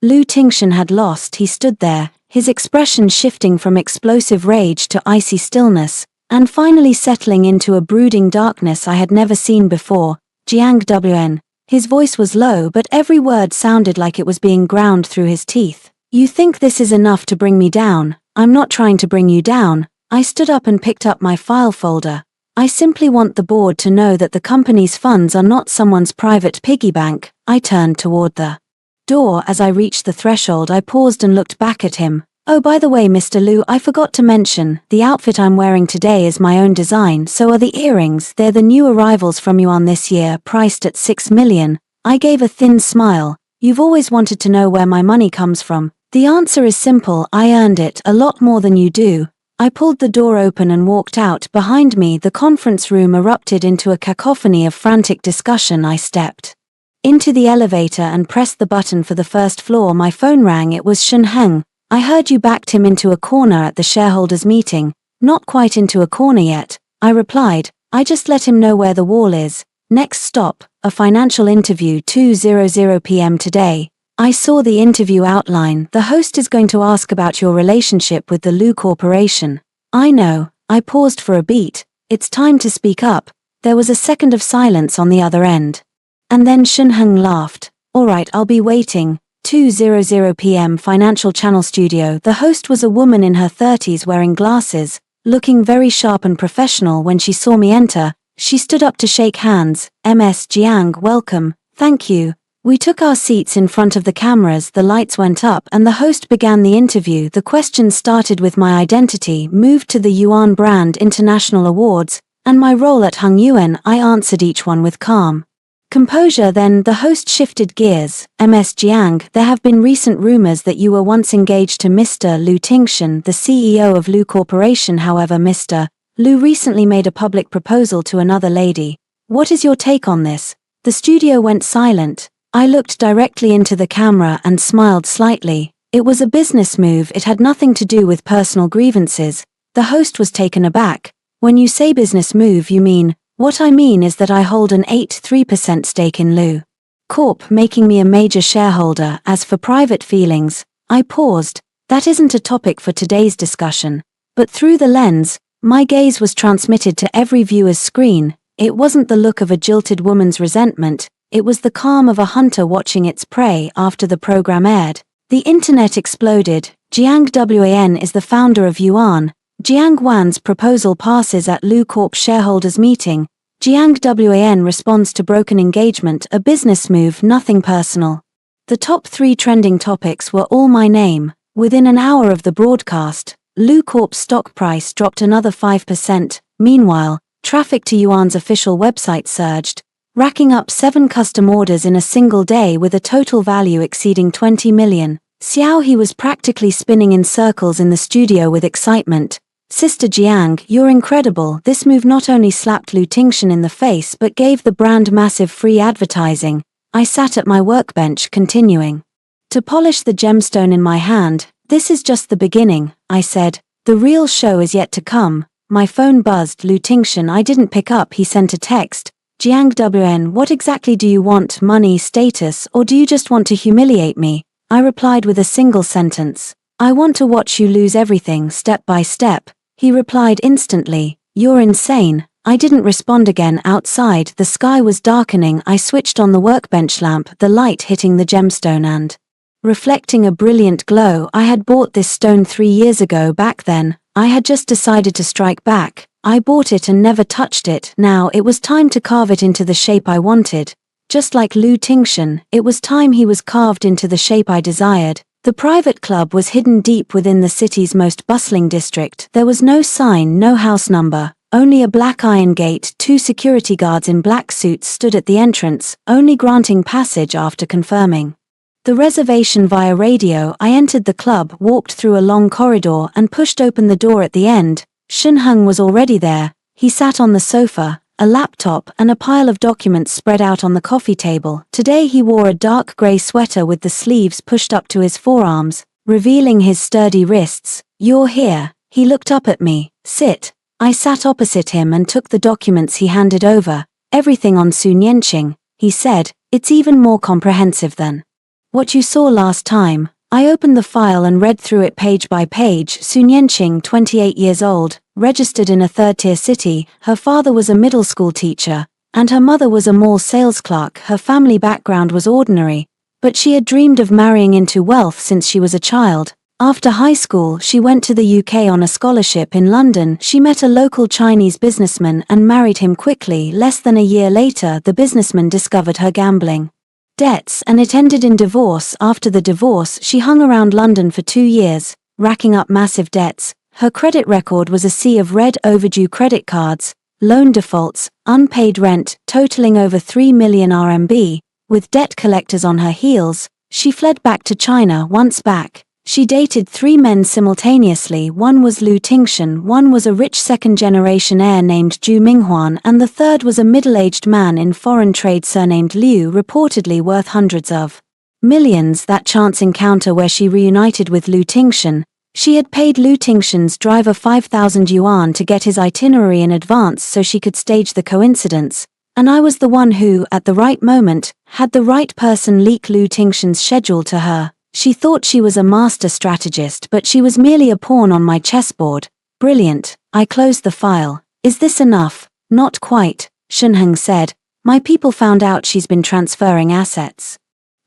Speaker 1: Lu Tingshan had lost. He stood there, his expression shifting from explosive rage to icy stillness, and finally settling into a brooding darkness I had never seen before. Jiang Wn. His voice was low, but every word sounded like it was being ground through his teeth. You think this is enough to bring me down? I'm not trying to bring you down. I stood up and picked up my file folder. I simply want the board to know that the company's funds are not someone's private piggy bank. I turned toward the door. As I reached the threshold, I paused and looked back at him. Oh, by the way, Mr. Liu, I forgot to mention, the outfit I'm wearing today is my own design, so are the earrings. They're the new arrivals from Yuan this year, priced at 6 million. I gave a thin smile. You've always wanted to know where my money comes from. The answer is simple, I earned it, a lot more than you do. I pulled the door open and walked out. Behind me, the conference room erupted into a cacophony of frantic discussion. I stepped into the elevator and pressed the button for the first floor. My phone rang. It was Shen Heng. I heard you backed him into a corner at the shareholders' meeting. Not quite into a corner yet, I replied. I just let him know where the wall is. Next stop, a financial interview, 2:00 p.m. today. I saw the interview outline. The host is going to ask about your relationship with the Lu Corporation. I know. I paused for a beat. It's time to speak up. There was a second of silence on the other end. And then Shen Heng laughed. All right, I'll be waiting. 2:00 p.m. Financial Channel Studio. The host was a woman in her 30s wearing glasses, looking very sharp and professional. When she saw me enter, she stood up to shake hands. Ms. Jiang, welcome. Thank you. We took our seats in front of the cameras. The lights went up and the host began the interview. The questions started with my identity, moved to the Yuan Brand International Awards, and my role at Hung Yuan. I answered each one with calm composure. Then the host shifted gears. Ms. Jiang, there have been recent rumors that you were once engaged to Mr. Lu Tingshan, the CEO of Lu Corporation. However, Mr. Lu recently made a public proposal to another lady. What is your take on this? The studio went silent. I looked directly into the camera and smiled slightly. It was a business move. It had nothing to do with personal grievances. The host was taken aback. When you say business move, you mean? What I mean is that I hold an 83% stake in Lu Corp, making me a major shareholder. As for private feelings, I paused. That isn't a topic for today's discussion. But through the lens, my gaze was transmitted to every viewer's screen. It wasn't the look of a jilted woman's resentment, it was the calm of a hunter watching its prey. After the program aired, the internet exploded. Jiang Wan is the founder of Yuan. Jiang Wan's proposal passes at Lu Corp shareholders meeting. Jiang Wan responds to broken engagement, a business move, nothing personal. The top 3 trending topics were all my name. Within an hour of the broadcast, Lu Corp's stock price dropped another 5%. Meanwhile, traffic to Yuan's official website surged, racking up 7 custom orders in a single day with a total value exceeding 20 million. Xiao He was practically spinning in circles in the studio with excitement. Sister Jiang, you're incredible. This move not only slapped Lu Tingshan in the face but gave the brand massive free advertising. I sat at my workbench, continuing to polish the gemstone in my hand. This is just the beginning, I said. The real show is yet to come. My phone buzzed. Lu Tingshan. I didn't pick up. He sent a text. Jiang Wan, what exactly do you want? Money, status, or do you just want to humiliate me? I replied with a single sentence. I want to watch you lose everything step by step. He replied instantly, you're insane. I didn't respond again. Outside, the sky was darkening. I switched on the workbench lamp, the light hitting the gemstone and reflecting a brilliant glow. I had bought this stone 3 years ago. Back then, I had just decided to strike back. I bought it and never touched it. Now it was time to carve it into the shape I wanted. Just like Lu Tingshan, it was time he was carved into the shape I desired. The private club was hidden deep within the city's most bustling district. There was no sign, no house number, only a black iron gate. 2 security guards in black suits stood at the entrance, only granting passage after confirming the reservation via radio. I entered the club, walked through a long corridor and pushed open the door at the end. Shen Heng was already there. He sat on the sofa, a laptop and a pile of documents spread out on the coffee table. Today he wore a dark grey sweater with the sleeves pushed up to his forearms, revealing his sturdy wrists. You're here. He looked up at me. Sit. I sat opposite him and took the documents he handed over. Everything on Sun Yanqing, he said. It's even more comprehensive than what you saw last time. I opened the file and read through it page by page. Sun Yanqing, 28 years old, registered in a third-tier city. Her father was a middle school teacher, and her mother was a mall sales clerk. Her family background was ordinary, but she had dreamed of marrying into wealth since she was a child. After high school, she went to the UK on a scholarship in London. She met a local Chinese businessman and married him quickly. Less than a year later, the businessman discovered her gambling debts and it ended in divorce. After the divorce, she hung around London for 2 years, racking up massive debts. Her credit record was a sea of red overdue credit cards, loan defaults, unpaid rent, totaling over 3 million RMB. With debt collectors on her heels, she fled back to China. Once back, she dated 3 men simultaneously. One was Lu Tingshan, one was a rich second-generation heir named Zhu Minghuan, and the third was a middle-aged man in foreign trade surnamed Liu, reportedly worth hundreds of millions. That chance encounter where she reunited with Lu Tingshan, she had paid Lu Tingshan's driver 5,000 yuan to get his itinerary in advance so she could stage the coincidence, and I was the one who, at the right moment, had the right person leak Lu Tingshan's schedule to her. She thought she was a master strategist, but she was merely a pawn on my chessboard. Brilliant. I closed the file. Is this enough? Not quite, Shunheng said. My people found out she's been transferring assets.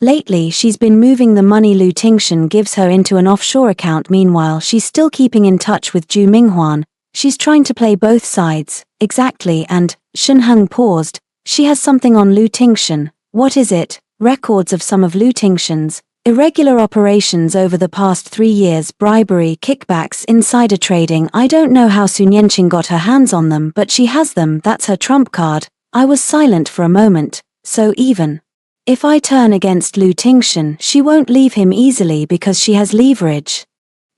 Speaker 1: Lately, she's been moving the money Lu Tingshan gives her into an offshore account. Meanwhile, she's still keeping in touch with Zhu Minghuan. She's trying to play both sides. Exactly, and, Shunheng paused, she has something on Lu Tingshan. What is it? Records of some of Lu Tingshan's irregular operations over the past 3 years, bribery, kickbacks, insider trading. I don't know how Sun Yanqing got her hands on them, but she has them. That's her trump card. I was silent for a moment. So even if I turn against Lu Tingshan, she won't leave him easily because she has leverage.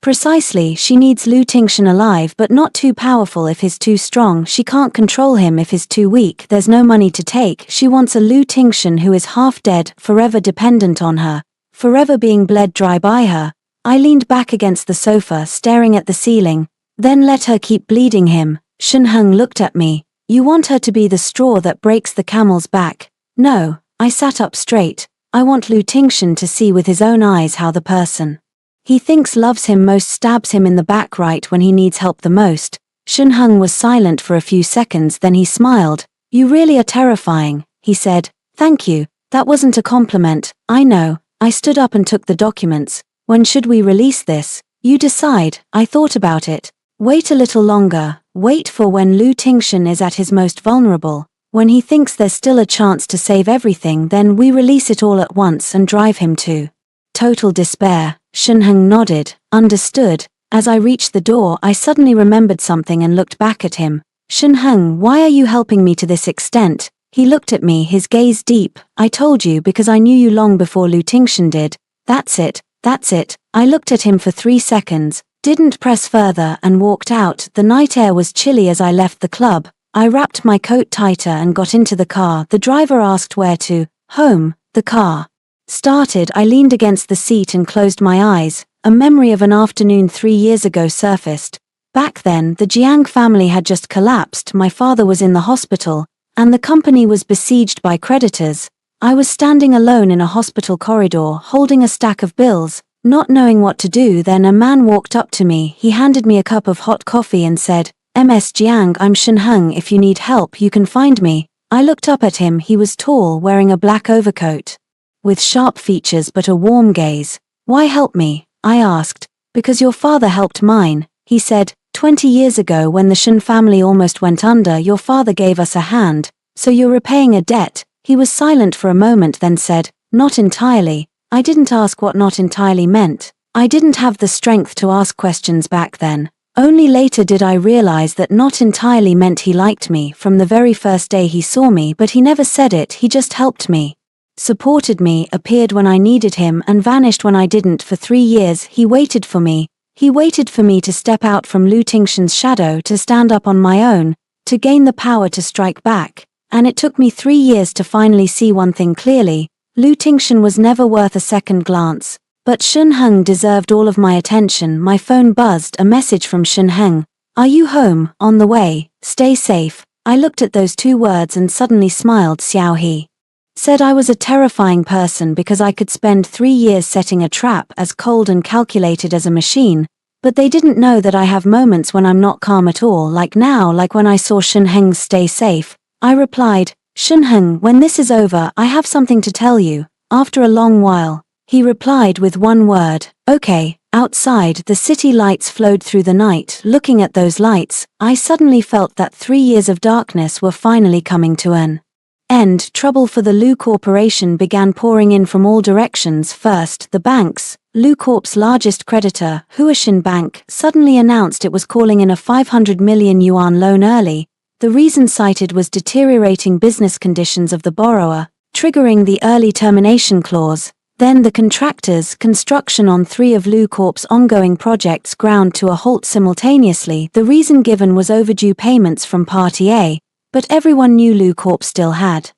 Speaker 1: Precisely, she needs Lu Tingshan alive but not too powerful. If he's too strong, she can't control him. If he's too weak, there's no money to take. She wants a Lu Tingshan who is half dead, forever dependent on her, forever being bled dry by her. I leaned back against the sofa, staring at the ceiling. Then let her keep bleeding him. Shunheng looked at me. You want her to be the straw that breaks the camel's back? No. I sat up straight. I want Lu Tingshan to see with his own eyes how the person he thinks loves him most stabs him in the back right when he needs help the most. Shunheng was silent for a few seconds, then he smiled. You really are terrifying, he said. Thank you. That wasn't a compliment. I know. I stood up and took the documents. When should we release this? You decide. I thought about it. Wait a little longer. Wait for when Lu Tingshan is at his most vulnerable. When he thinks there's still a chance to save everything, then we release it all at once and drive him to total despair. Shunheng nodded. Understood. As I reached the door, I suddenly remembered something and looked back at him. Shunheng, why are you helping me to this extent? He looked at me, his gaze deep. I told you because I knew you long before Lu Tingshan did. That's it. That's it. I looked at him for 3 seconds, didn't press further, and walked out. The night air was chilly as I left the club. I wrapped my coat tighter and got into the car. The driver asked where to. Home. The car started. I leaned against the seat and closed my eyes. A memory of an afternoon 3 years ago surfaced. Back then, the Jiang family had just collapsed. My father was in the hospital, and the company was besieged by creditors. I was standing alone in a hospital corridor, holding a stack of bills, not knowing what to do. Then a man walked up to me. He handed me a cup of hot coffee and said, Ms. Jiang, I'm Shunheng. If you need help, you can find me. I looked up at him. He was tall, wearing a black overcoat, with sharp features but a warm gaze. Why help me? I asked. Because your father helped mine, he said. 20 years ago, when the Shun family almost went under, your father gave us a hand, so you're repaying a debt. He was silent for a moment, then said, Not entirely. I didn't ask what not entirely meant. I didn't have the strength to ask questions back then. Only later did I realize that not entirely meant he liked me from the very first day he saw me, but he never said it. He just helped me, supported me, appeared when I needed him and vanished when I didn't. For 3 years, he waited for me. He waited for me to step out from Lu Tingshan's shadow, to stand up on my own, to gain the power to strike back. And it took me 3 years to finally see one thing clearly. Lu Tingshan was never worth a second glance. But Shunheng deserved all of my attention. My phone buzzed, a message from Shunheng. Are you home? On the way. Stay safe. I looked at those 2 words and suddenly smiled. Xiao He said I was a terrifying person because I could spend 3 years setting a trap as cold and calculated as a machine, but they didn't know that I have moments when I'm not calm at all, like now, like when I saw Shunheng's stay safe. I replied, Shunheng, when this is over, I have something to tell you. After a long while, he replied with 1 word, Okay, outside, the city lights flowed through the night. Looking at those lights, I suddenly felt that 3 years of darkness were finally coming to an end. Trouble for the Lu Corporation began pouring in from all directions. First, the banks. Lu Corp's largest creditor, Huashin Bank, suddenly announced it was calling in a 500 million yuan loan early. The reason cited was deteriorating business conditions of the borrower, triggering the early termination clause. Then the contractors' construction on 3 of Lu Corp's ongoing projects ground to a halt simultaneously. The reason given was overdue payments from Party A, but everyone knew Lu Corp still had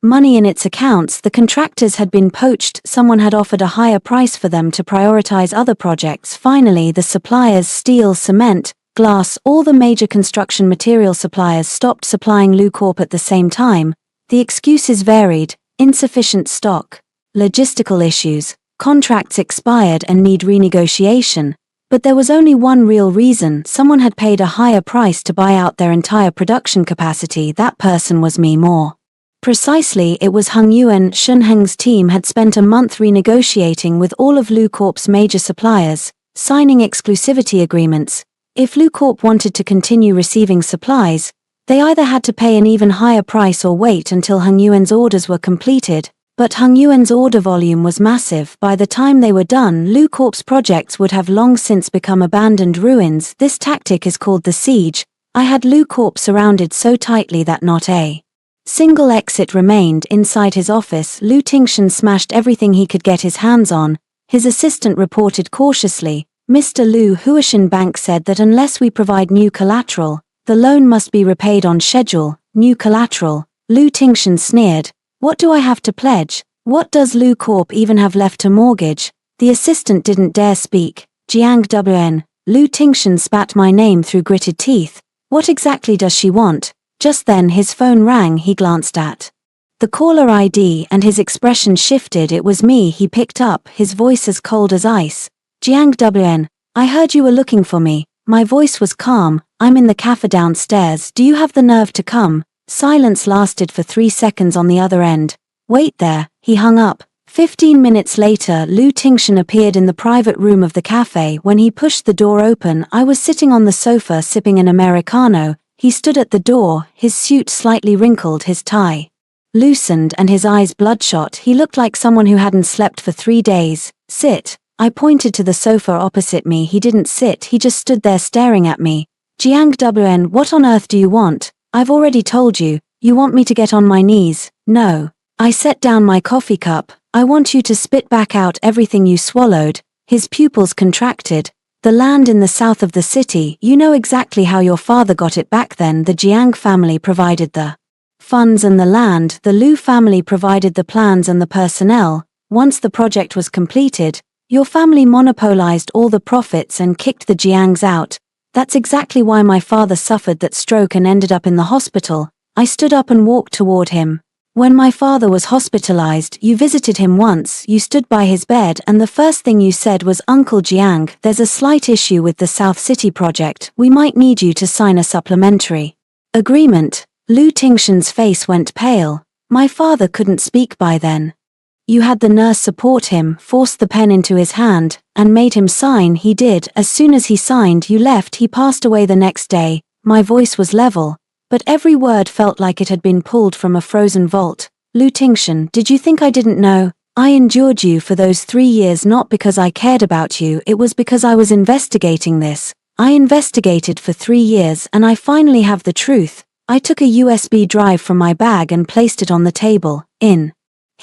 Speaker 1: money in its accounts. The contractors had been poached, someone had offered a higher price for them to prioritize other projects. Finally, the suppliers, steel, cement, glass, all the major construction material suppliers stopped supplying Lu Corp at the same time. The excuses varied: insufficient stock, logistical issues, contracts expired and need renegotiation. But there was only one real reason: someone had paid a higher price to buy out their entire production capacity. That person was me. More precisely, it was Hung Yuan. Shunheng's team had spent a month renegotiating with all of Lu Corp's major suppliers, signing exclusivity agreements. If Lu Corp wanted to continue receiving supplies, they either had to pay an even higher price or wait until Hung Yuan's orders were completed. But Hung Yuan's order volume was massive. By the time they were done, Lu Corp's projects would have long since become abandoned ruins. This tactic is called the siege. I had Lu Corp surrounded so tightly that not a single exit remained. Inside his office, Lu Tingshan smashed everything he could get his hands on. His assistant reported cautiously, "Mr. Lu, Huashin Bank said that unless we provide new collateral, the loan must be repaid on schedule." New collateral? Lu Tingshan sneered. "What do I have to pledge? What does Lu Corp even have left to mortgage?" The assistant didn't dare speak. "Jiang Wn." Lu Tingshan spat my name through gritted teeth. "What exactly does she want?" Just then his phone rang. He glanced at the caller ID and his expression shifted. It was me. He picked up, his voice as cold as ice. "Jiang Wn, I heard you were looking for me." My voice was calm. "I'm in the cafe downstairs. Do you have the nerve to come?" Silence lasted for 3 seconds on the other end. "Wait there." He hung up. 15 minutes later, Lu Tingshan appeared in the private room of the cafe. When he pushed the door open, I was sitting on the sofa sipping an Americano. He stood at the door, his suit slightly wrinkled, his tie loosened and his eyes bloodshot. He looked like someone who hadn't slept for 3 days. "Sit." I pointed to the sofa opposite me. He didn't sit, he just stood there staring at me. "Jiang Wn, what on earth do you want?" "I've already told you. You want me to get on my knees?" "No." I set down my coffee cup. "I want you to spit back out everything you swallowed." His pupils contracted. "The land in the south of the city, you know exactly how your father got it back then. The Jiang family provided the funds and the land. The Lu family provided the plans and the personnel. Once the project was completed, your family monopolized all the profits and kicked the Jiangs out. That's exactly why my father suffered that stroke and ended up in the hospital." I stood up and walked toward him. "When my father was hospitalized, you visited him once. You stood by his bed and the first thing you said was, 'Uncle Jiang, there's a slight issue with the South City project. We might need you to sign a supplementary agreement.'" Lu Tingshan's face went pale. My father couldn't speak by then. "You had the nurse support him, forced the pen into his hand, and made him sign." "He did. As soon as he signed, you left. He passed away the next day." My voice was level, but every word felt like it had been pulled from a frozen vault. "Lu Tingshan, did you think I didn't know? I endured you for those 3 years not because I cared about you, it was because I was investigating this. I investigated for 3 years and I finally have the truth." I took a USB drive from my bag and placed it on the table.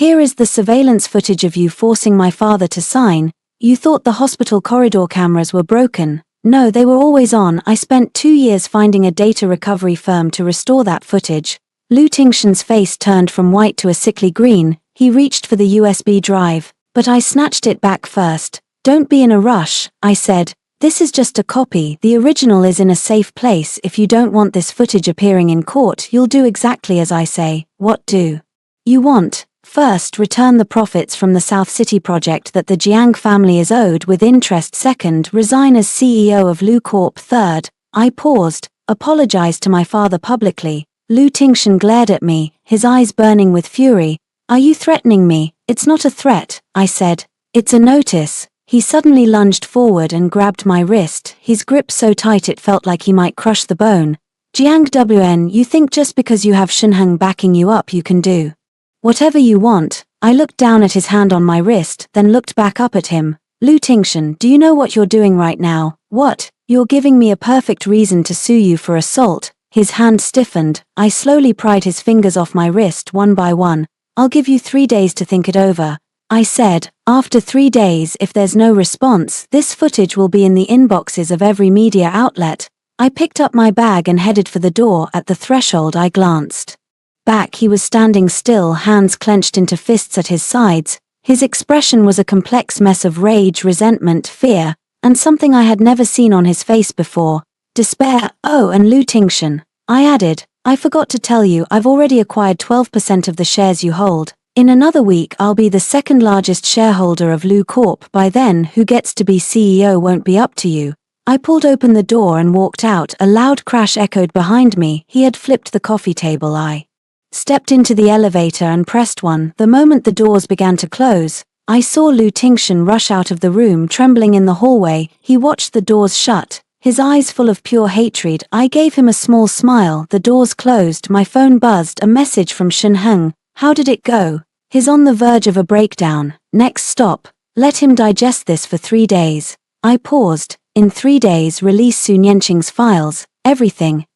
Speaker 1: "Here is the surveillance footage of you forcing my father to sign. You thought the hospital corridor cameras were broken. No, they were always on. I spent 2 years finding a data recovery firm to restore that footage." Lu Tingshan's face turned from white to a sickly green. He reached for the USB drive, but I snatched it back first. "Don't be in a rush," I said. "This is just a copy. The original is in a safe place. If you don't want this footage appearing in court, you'll do exactly as I say." "What do you want?" "First, return the profits from the South City project that the Jiang family is owed with interest. Second, resign as CEO of Lu Corp. Third," I paused, "apologize to my father publicly." Lu Tingshan glared at me, his eyes burning with fury. "Are you threatening me?" "It's not a threat," I said. "It's a notice." He suddenly lunged forward and grabbed my wrist, his grip so tight it felt like he might crush the bone. Jiang Wn, you think just because you have Shinheng backing you up you can do whatever you want? I looked down at his hand on my wrist, then looked back up at him. Lu Tingshan, do you know what you're doing right now? What? You're giving me a perfect reason to sue you for assault. His hand stiffened. I slowly pried his fingers off my wrist one by one. I'll give you 3 days to think it over, I said. After 3 days, if there's no response, this footage will be in the inboxes of every media outlet. I picked up my bag and headed for the door. At the threshold I glanced back. He was standing still, hands clenched into fists at his sides. His expression was a complex mess of rage, resentment, fear, and something I had never seen on his face before. Despair. Oh, and Lu Tingshan, I added, I forgot to tell you, I've already acquired 12% of the shares you hold. In another week I'll be the second largest shareholder of Lu Corp. By then, who gets to be CEO won't be up to you. I pulled open the door and walked out. A loud crash echoed behind me. He had flipped the coffee table. I stepped into the elevator and pressed 1. The moment the doors began to close, I saw Lu Tingshan rush out of the room, trembling in the hallway. He watched the doors shut, his eyes full of pure hatred. I gave him a small smile. The doors closed. My phone buzzed. A message from Shinheng. How did it go? He's on the verge of a breakdown. Next stop. Let him digest this for 3 days. I paused. In 3 days, release Sun Yanqing's files. Everything.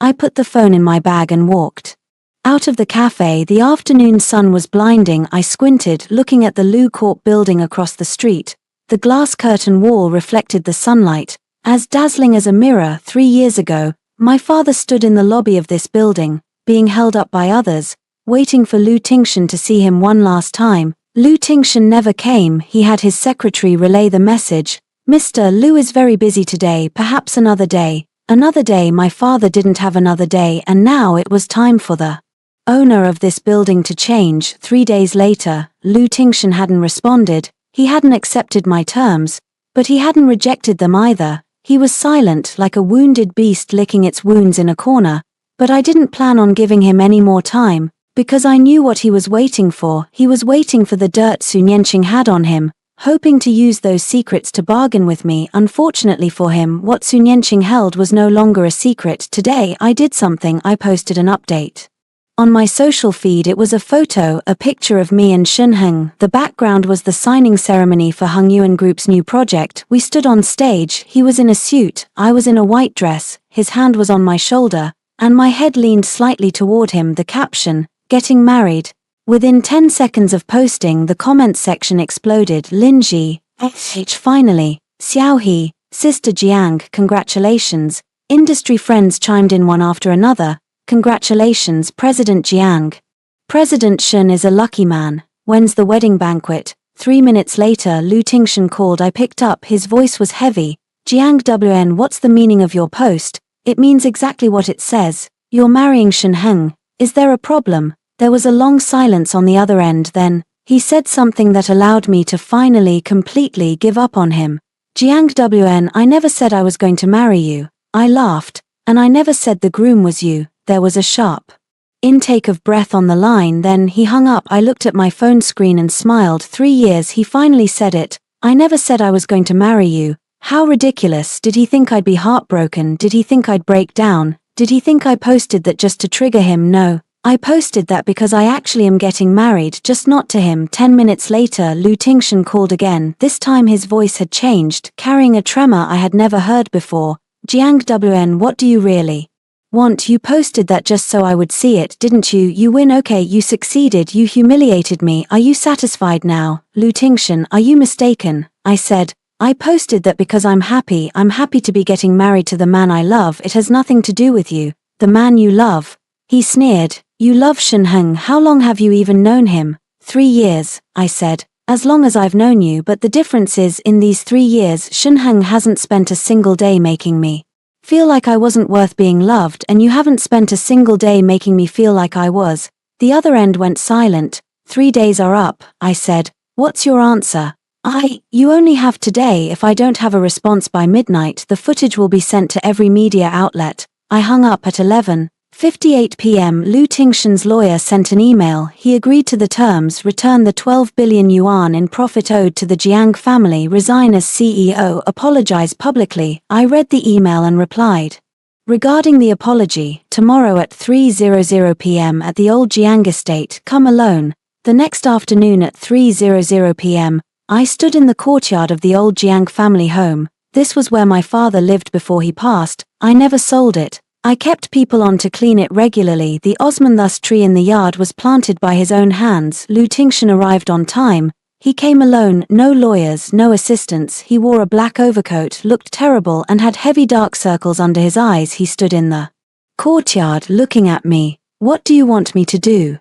Speaker 1: I put the phone in my bag and walked out of the cafe. The afternoon sun was blinding. I squinted, looking at the Lu Corp building across the street. The glass curtain wall reflected the sunlight, as dazzling as a mirror. 3 years ago, my father stood in the lobby of this building, being held up by others, waiting for Lu Tingshan to see him one last time. Lu Tingshan never came. He had his secretary relay the message. Mr. Lu is very busy today, perhaps another day. Another day. My father didn't have another day, and now it was time for the owner of this building to change. 3 days later, Lu Tingshan hadn't responded. He hadn't accepted my terms, but he hadn't rejected them either. He was silent, like a wounded beast licking its wounds in a corner. But I didn't plan on giving him any more time, because I knew what he was waiting for. He was waiting for the dirt Sun Yanqing had on him, hoping to use those secrets to bargain with me. Unfortunately for him, what Sun Yanqing held was no longer a secret. Today I did something. I posted an update on my social feed. It was a photo, a picture of me and Shinheng. The background was the signing ceremony for Hung Yuan Group's new project. We stood on stage. He was in a suit, I was in a white dress. His hand was on my shoulder, and my head leaned slightly toward him. The caption, "Getting married." Within 10 seconds of posting, the comments section exploded. Linji, SH finally, Xiaohe, Sister Jiang, congratulations. Industry friends chimed in one after another. Congratulations, President Jiang. President Shen is a lucky man. When's the wedding banquet? 3 minutes later, Lu Tingshan called. I picked up. His voice was heavy. Jiang Wn, what's the meaning of your post? It means exactly what it says. You're marrying Shinheng. Is there a problem? There was a long silence on the other end. Then he said something that allowed me to finally, completely give up on him. Jiang Wn, I never said I was going to marry you. I laughed. And I never said the groom was you. There was a sharp intake of breath on the line. Then he hung up. I looked at my phone screen and smiled. 3 years, he finally said it. I never said I was going to marry you. How ridiculous. Did he think I'd be heartbroken? Did he think I'd break down? Did he think I posted that just to trigger him? No. I posted that because I actually am getting married, just not to him. 10 minutes later, Lu Tingshan called again. This time his voice had changed, carrying a tremor I had never heard before. Jiang Wn, what do you really want? You posted that just so I would see it, didn't you? You win. Okay, you succeeded. You humiliated me. Are you satisfied now? Lu Tingshan, are you mistaken? I said, I posted that because I'm happy. I'm happy to be getting married to the man I love. It has nothing to do with you. The man you love. He sneered. You love Shinheng. How long have you even known him? 3 years, I said. As long as I've known you, but the difference is, in these 3 years, Shinheng hasn't spent a single day making me feel like I wasn't worth being loved, and you haven't spent a single day making me feel like I was. The other end went silent. 3 days are up, I said. What's your answer? You only have today. If I don't have a response by midnight, the footage will be sent to every media outlet. I hung up at 11. 58 p.m. Lu Tingshan's lawyer sent an email. He agreed to the terms, return the 12 billion yuan in profit owed to the Jiang family, resign as CEO, apologize publicly. I read the email and replied. Regarding the apology, tomorrow at 3:00 p.m. at the old Jiang estate, come alone. The next afternoon at 3:00 p.m., I stood in the courtyard of the old Jiang family home. This was where my father lived before he passed. I never sold it. I kept people on to clean it regularly. The osmanthus tree in the yard was planted by his own hands. Lu Tingshan arrived on time. He came alone, no lawyers, no assistants. He wore a black overcoat, looked terrible and had heavy dark circles under his eyes. He stood in the courtyard looking at me. What do you want me to do?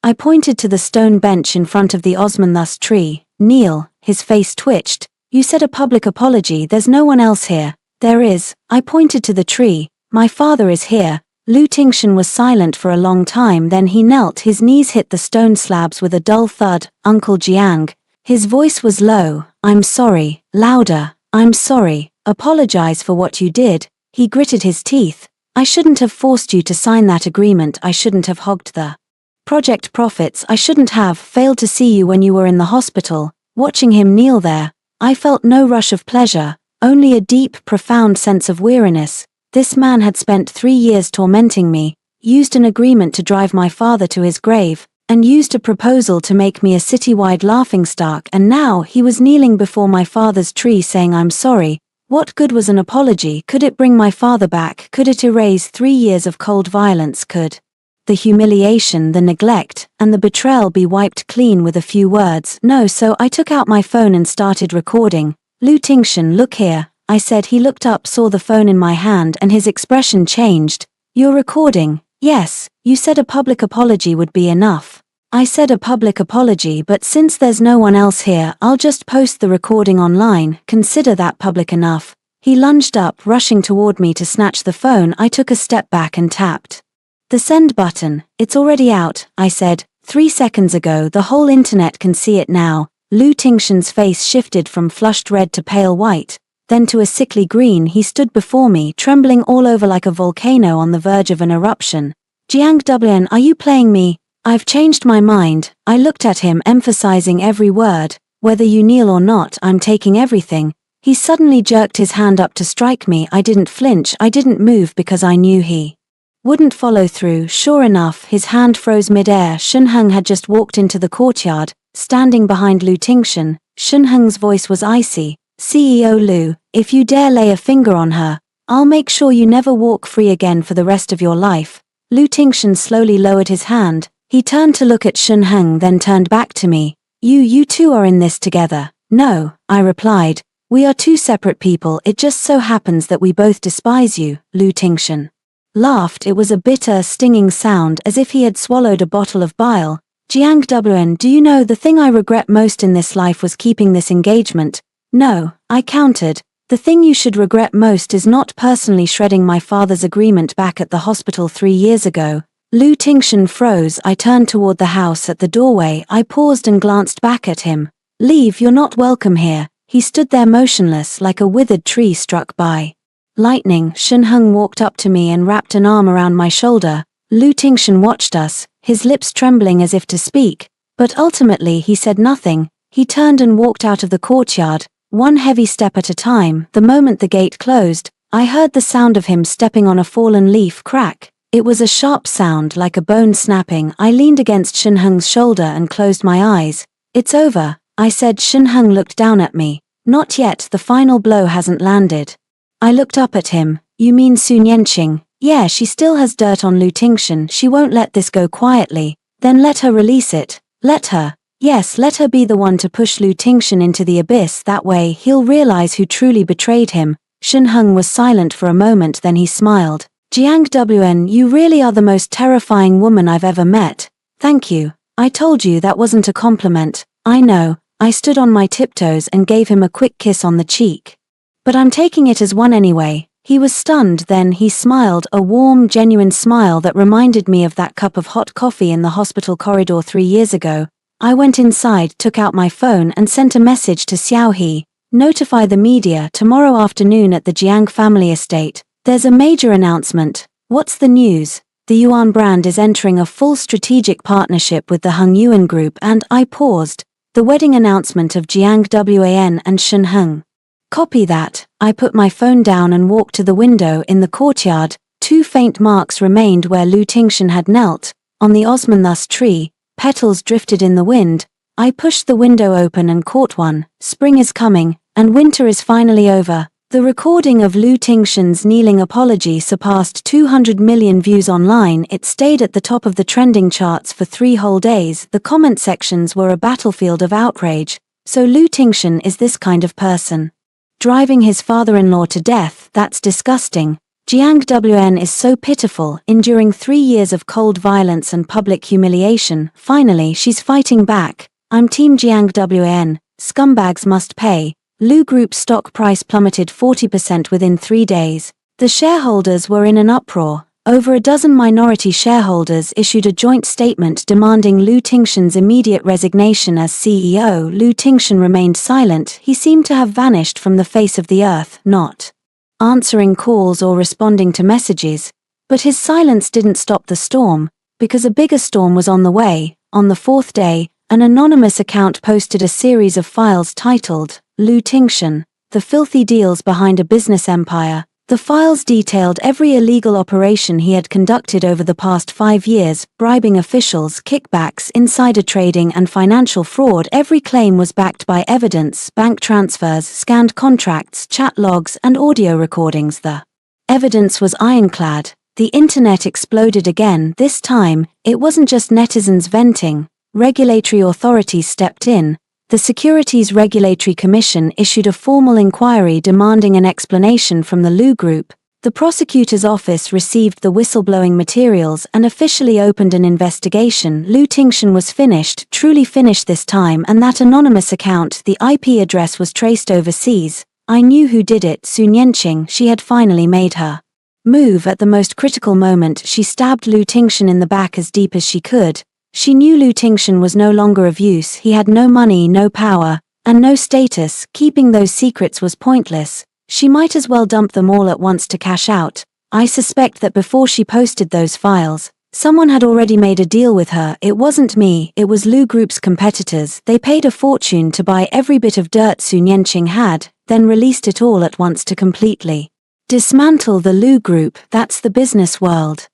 Speaker 1: I pointed to the stone bench in front of the osmanthus tree. Kneel. His face twitched. You said a public apology. There's no one else here. There is. I pointed to the tree. My father is here. Lu Tingshan was silent for a long time, then he knelt. His knees hit the stone slabs with a dull thud. Uncle Jiang. His voice was low. I'm sorry. Louder. I'm sorry. Apologize for what you did. He gritted his teeth. I shouldn't have forced you to sign that agreement. I shouldn't have hogged the project profits. I shouldn't have failed to see you when you were in the hospital. Watching him kneel there, I felt no rush of pleasure, only a deep, profound sense of weariness. This man had spent 3 years tormenting me, used an agreement to drive my father to his grave, and used a proposal to make me a citywide laughingstock, and now he was kneeling before my father's tree saying I'm sorry. What good was an apology? Could it bring my father back? Could it erase 3 years of cold violence? Could the humiliation, the neglect, and the betrayal be wiped clean with a few words? No. So I took out my phone and started recording. Lu Tingshan, look here, I said. He looked up, saw the phone in my hand, and his expression changed. You're recording? Yes. You said a public apology would be enough. I said a public apology, but since there's no one else here, I'll just post the recording online. Consider that public enough. He lunged up, rushing toward me to snatch the phone. I took a step back and tapped the send button. It's already out, I said. 3 seconds ago. The whole internet can see it now. Lu Tingshan's face shifted from flushed red to pale white, then to a sickly green. He stood before me, trembling all over like a volcano on the verge of an eruption. Jiang Dublin, are you playing me? I've changed my mind. I looked at him, emphasizing every word. Whether you kneel or not, I'm taking everything. He suddenly jerked his hand up to strike me. I didn't flinch. I didn't move because I knew he wouldn't follow through. Sure enough, his hand froze mid-air. Shunheng had just walked into the courtyard, standing behind Lu Tingshan. Shunheng's voice was icy. CEO Lu, if you dare lay a finger on her, I'll make sure you never walk free again for the rest of your life. Lu Tingshan slowly lowered his hand. He turned to look at Shunheng, then turned back to me. You two are in this together. No, I replied. We are two separate people. It just so happens that we both despise you. Lu Tingshan laughed. It was a bitter, stinging sound, as if he had swallowed a bottle of bile. Jiang Dublin, do you know the thing I regret most in this life was keeping this engagement? No, I countered. The thing you should regret most is not personally shredding my father's agreement back at the hospital 3 years ago. Lu Tingshan froze. I turned toward the house. At the doorway, I paused and glanced back at him. Leave, you're not welcome here. He stood there motionless, like a withered tree struck by lightning. Shunheng walked up to me and wrapped an arm around my shoulder. Lu Tingshan watched us, his lips trembling as if to speak, but ultimately he said nothing. He turned and walked out of the courtyard, one heavy step at a time. The moment the gate closed, I heard the sound of him stepping on a fallen leaf crack. It was a sharp sound, like a bone snapping. I leaned against Shunheng's shoulder and closed my eyes. It's over, I said. Shunheng looked down at me. Not yet, the final blow hasn't landed. I looked up at him. You mean Sun Yanqing? Yeah, she still has dirt on Lu Tingshan. She won't let this go quietly. Then let her release it. Let her. Yes, let her be the one to push Lu Tingshan into the abyss. That way, he'll realize who truly betrayed him. Shunheng was silent for a moment, then he smiled. Jiang Wn, you really are the most terrifying woman I've ever met. Thank you. I told you that wasn't a compliment. I know. I stood on my tiptoes and gave him a quick kiss on the cheek. But I'm taking it as one anyway. He was stunned, then he smiled, a warm, genuine smile that reminded me of that cup of hot coffee in the hospital corridor 3 years ago. I went inside, took out my phone and sent a message to Xiao He. Notify the media tomorrow afternoon at the Jiang family estate. There's a major announcement. What's the news? The Yuan brand is entering a full strategic partnership with the Hung Yuan Group, and I paused. The wedding announcement of Jiang Wan and Shen Heng. Copy that. I put my phone down and walked to the window in the courtyard. 2 faint marks remained where Lu Tingshan had knelt, on the osmanthus tree. Petals drifted in the wind. I pushed the window open and caught one. Spring is coming, and winter is finally over. The recording of Lu Tingshan's kneeling apology surpassed 200 million views online. It stayed at the top of the trending charts for 3 whole days. The comment sections were a battlefield of outrage. So Lu Tingshan is this kind of person. Driving his father-in-law to death, that's disgusting. Jiang Wan is so pitiful, enduring 3 years of cold violence and public humiliation. Finally, she's fighting back. I'm Team Jiang Wan. Scumbags must pay. Lu Group stock price plummeted 40% within 3 days. The shareholders were in an uproar. Over a dozen minority shareholders issued a joint statement demanding Lu Tingshan's immediate resignation as CEO. Lu Tingshan remained silent. He seemed to have vanished from the face of the earth, not answering calls or responding to messages. But his silence didn't stop the storm, because a bigger storm was on the way. On the 4th day, an anonymous account posted a series of files titled, Lu Tingshan, The Filthy Deals Behind a Business Empire. The files detailed every illegal operation he had conducted over the past 5 years, bribing officials, kickbacks, insider trading and financial fraud. Every claim was backed by evidence, bank transfers, scanned contracts, chat logs and audio recordings. The evidence was ironclad. The internet exploded again. This time, it wasn't just netizens venting. Regulatory authorities stepped in. The Securities Regulatory Commission issued a formal inquiry demanding an explanation from the Lu Group. The prosecutor's office received the whistleblowing materials and officially opened an investigation. Lu Tingshan was finished, truly finished this time, and that anonymous account, the IP address was traced overseas. I knew who did it, Sun Yanqing. She had finally made her move at the most critical moment. She stabbed Lu Tingshan in the back as deep as she could. She knew Lu Tingshan was no longer of use. He had no money, no power, and no status. Keeping those secrets was pointless. She might as well dump them all at once to cash out. I suspect that before she posted those files, someone had already made a deal with her. It wasn't me, it was Lu Group's competitors. They paid a fortune to buy every bit of dirt Sun Yanqing had, then released it all at once to completely dismantle the Lu Group. That's the business world.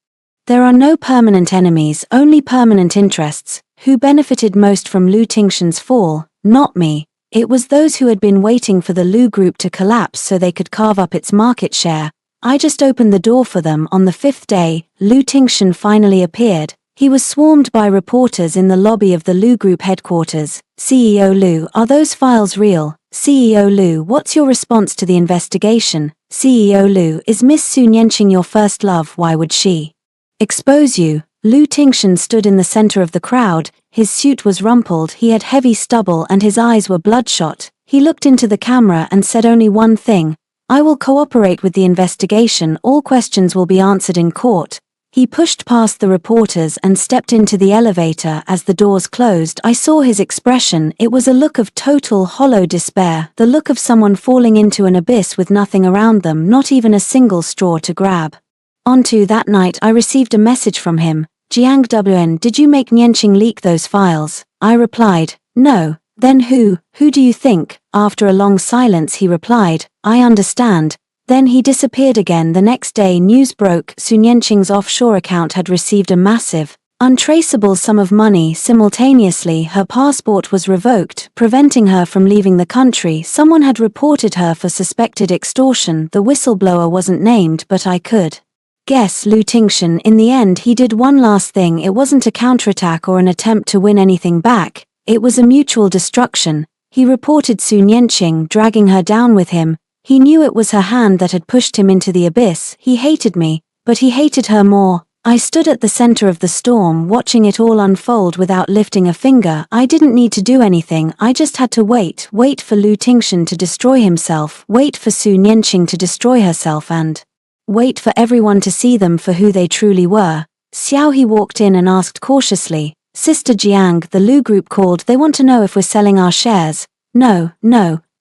Speaker 1: There are no permanent enemies, only permanent interests. Who benefited most from Lu Tingshan's fall? Not me. It was those who had been waiting for the Lu Group to collapse so they could carve up its market share. I just opened the door for them. On the 5th day, Lu Tingshan finally appeared. He was swarmed by reporters in the lobby of the Lu Group headquarters. CEO Lu, are those files real? CEO Lu, what's your response to the investigation? CEO Lu, is Miss Sun Yanqing your first love? Why would she expose you? Lu Tingshan stood in the center of the crowd. His suit was rumpled, he had heavy stubble and his eyes were bloodshot. He looked into the camera and said only one thing: I will cooperate with the investigation. All questions will be answered in court. He pushed past the reporters and stepped into the elevator. As the doors closed, I saw his expression. It was a look of total, hollow despair, the look of someone falling into an abyss with nothing around them, not even a single straw to grab onto. That night I received a message from him. Jiang Wan, did you make Yanqing leak those files? I replied, no. Then who do you think? After a long silence he replied, I understand. Then he disappeared again. The next day news broke. Sun Yanqing's offshore account had received a massive, untraceable sum of money. Simultaneously her passport was revoked, preventing her from leaving the country. Someone had reported her for suspected extortion. The whistleblower wasn't named, but I could guess. Lu Tingshan, in the end he did one last thing. It wasn't a counterattack or an attempt to win anything back. It was a mutual destruction. He reported Sun Yanqing, dragging her down with him. He knew it was her hand that had pushed him into the abyss. He hated me, but he hated her more. I stood at the center of the storm, watching it all unfold without lifting a finger. I didn't need to do anything. I just had to wait for Lu Tingshan to destroy himself, wait for Sun Yanqing to destroy herself, and wait for everyone to see them for who they truly were. Xiao He walked in and asked cautiously, Sister Jiang, the Lu Group called. They want to know if we're selling our shares. No.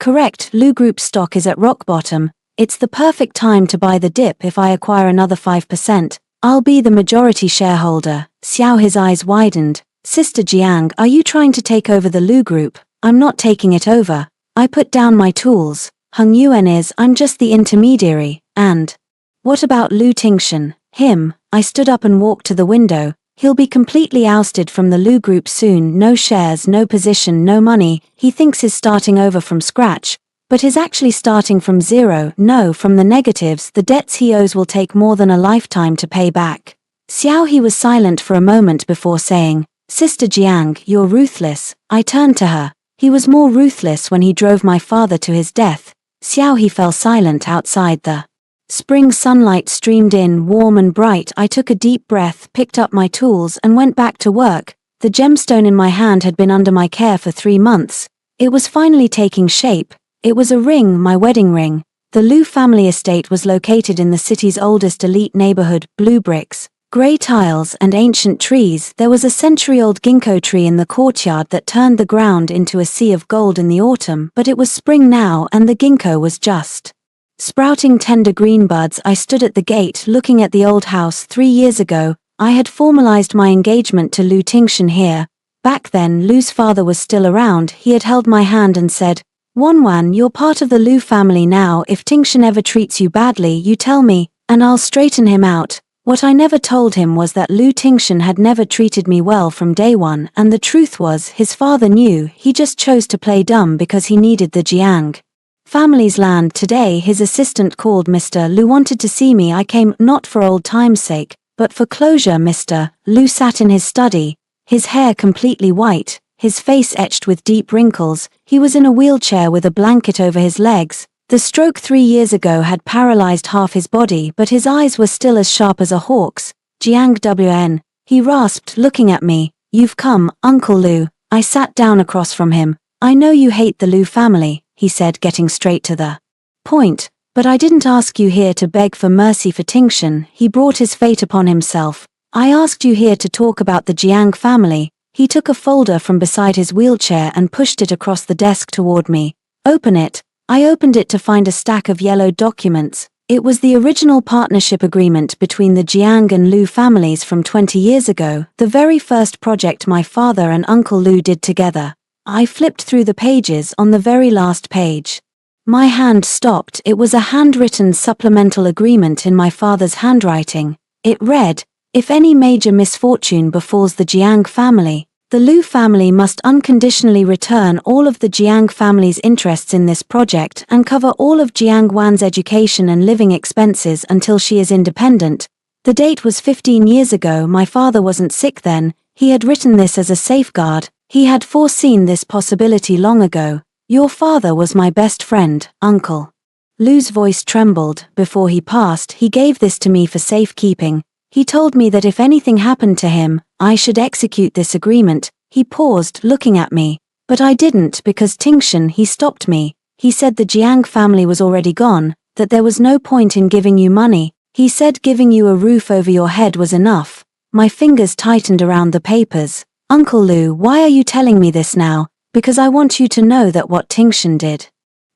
Speaker 1: Correct, Lu Group stock is at rock bottom. It's the perfect time to buy the dip. If I acquire another 5%, I'll be the majority shareholder. Xiao, his eyes widened. Sister Jiang, are you trying to take over the Lu Group? I'm not taking it over. I put down my tools. Heng Yuan is, I'm just the intermediary. And what about Lu Tingshan? Him. I stood up and walked to the window. He'll be completely ousted from the Lu Group soon. No shares, no position, no money. He thinks he's starting over from scratch. But he's actually starting from zero. No, from the negatives. The debts he owes will take more than a lifetime to pay back. Xiao He was silent for a moment before saying, Sister Jiang, you're ruthless. I turned to her. He was more ruthless when he drove my father to his death. Xiao He fell silent outside. The spring sunlight streamed in, warm and bright. I took a deep breath, picked up my tools and went back to work. The gemstone in my hand had been under my care for 3 months. It was finally taking shape. It was a ring, my wedding ring. The Lu family estate was located in the city's oldest elite neighborhood, blue bricks, gray tiles and ancient trees. There was a century-old ginkgo tree in the courtyard that turned the ground into a sea of gold in the autumn, but it was spring now and the ginkgo was just sprouting tender green buds. I stood at the gate looking at the old house. 3 years ago, I had formalized my engagement to Lu Tingshan here. Back then, Lu's father was still around. He had held my hand and said, Wanwan, you're part of the Lu family now. If Tingshan ever treats you badly, you tell me, and I'll straighten him out. What I never told him was that Lu Tingshan had never treated me well from day one, and the truth was, his father knew. He just chose to play dumb because he needed the Jiang family's land. Today his assistant called. Mr. Lu wanted to see me. I came, not for old time's sake, but for closure. Mr. Lu sat in his study, his hair completely white, his face etched with deep wrinkles. He was in a wheelchair with a blanket over his legs. The stroke 3 years ago had paralyzed half his body, but his eyes were still as sharp as a hawk's. Jiang Wn, he rasped, looking at me. You've come, Uncle Lu. I sat down across from him. I know you hate the Lu family, he said, getting straight to the point. But I didn't ask you here to beg for mercy for Tingshan. He brought his fate upon himself. I asked you here to talk about the Jiang family. He took a folder from beside his wheelchair and pushed it across the desk toward me. Open it. I opened it to find a stack of yellowed documents. It was the original partnership agreement between the Jiang and Lu families from 20 years ago, the very first project my father and Uncle Lu did together. I flipped through the pages. On the very last page, my hand stopped. It was a handwritten supplemental agreement in my father's handwriting. It read, if any major misfortune befalls the Jiang family, the Lu family must unconditionally return all of the Jiang family's interests in this project and cover all of Jiang Wan's education and living expenses until she is independent. The date was 15 years ago. My father wasn't sick then. He had written this as a safeguard. He had foreseen this possibility long ago. Your father was my best friend, Uncle. Lu's voice trembled. Before he passed, he gave this to me for safekeeping. He told me that if anything happened to him, I should execute this agreement. He paused, looking at me. But I didn't because Tingshan, he stopped me. He said the Jiang family was already gone, that there was no point in giving you money. He said giving you a roof over your head was enough. My fingers tightened around the papers. Uncle Lu, why are you telling me this now? Because I want you to know that what Tingshan did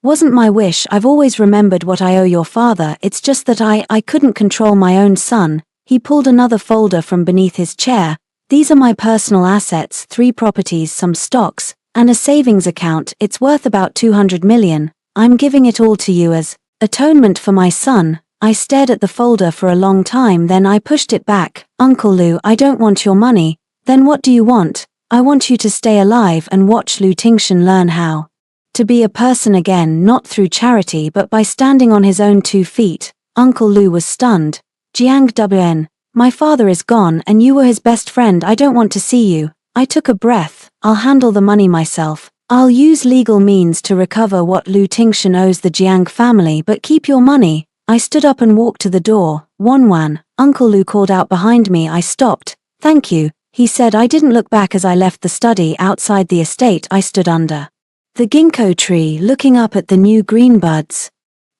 Speaker 1: wasn't my wish. I've always remembered what I owe your father. It's just that I couldn't control my own son. He pulled another folder from beneath his chair. These are my personal assets, 3 properties, some stocks, and a savings account. It's worth about 200 million. I'm giving it all to you as atonement for my son. I stared at the folder for a long time, then I pushed it back. Uncle Lu, I don't want your money. Then what do you want? I want you to stay alive and watch Lu Tingshan learn how to be a person again, not through charity but by standing on his own 2 feet. Uncle Lu was stunned. Jiang Wn, my father is gone and you were his best friend. I don't want to see you. I took a breath. I'll handle the money myself. I'll use legal means to recover what Lu Tingshan owes the Jiang family, but keep your money. I stood up and walked to the door. Wanwan, Uncle Lu called out behind me. I stopped. Thank you, he said. I didn't look back as I left the study. Outside the estate, I stood under the ginkgo tree, looking up at the new green buds.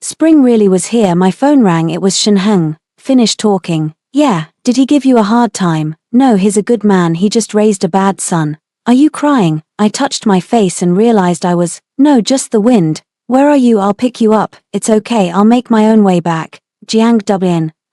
Speaker 1: Spring really was here. My phone rang. It was Shenheng. Finished talking. Yeah, did he give you a hard time? No, he's a good man. He just raised a bad son. Are you crying? I touched my face and realized I was. No, just the wind. Where are you? I'll pick you up. It's okay. I'll make my own way back. Jiang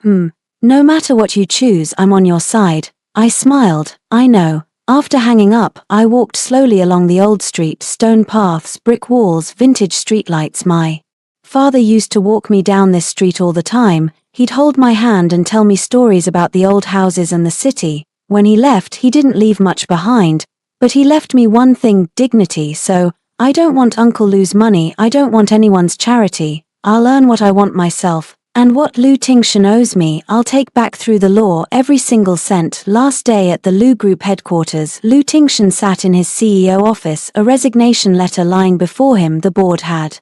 Speaker 1: Wn. No matter what you choose, I'm on your side. I smiled. I know. After hanging up, I walked slowly along the old street, stone paths, brick walls, vintage streetlights. My father used to walk me down this street all the time. He'd hold my hand and tell me stories about the old houses and the city. When he left, he didn't leave much behind, but he left me one thing, dignity. So, I don't want Uncle Lou's money, I don't want anyone's charity. I'll earn what I want myself. And what Lu Tingshan owes me, I'll take back through the law, every single cent. Last day at the Lu Group headquarters, Lu Tingshan sat in his CEO office, a resignation letter lying before him. The board had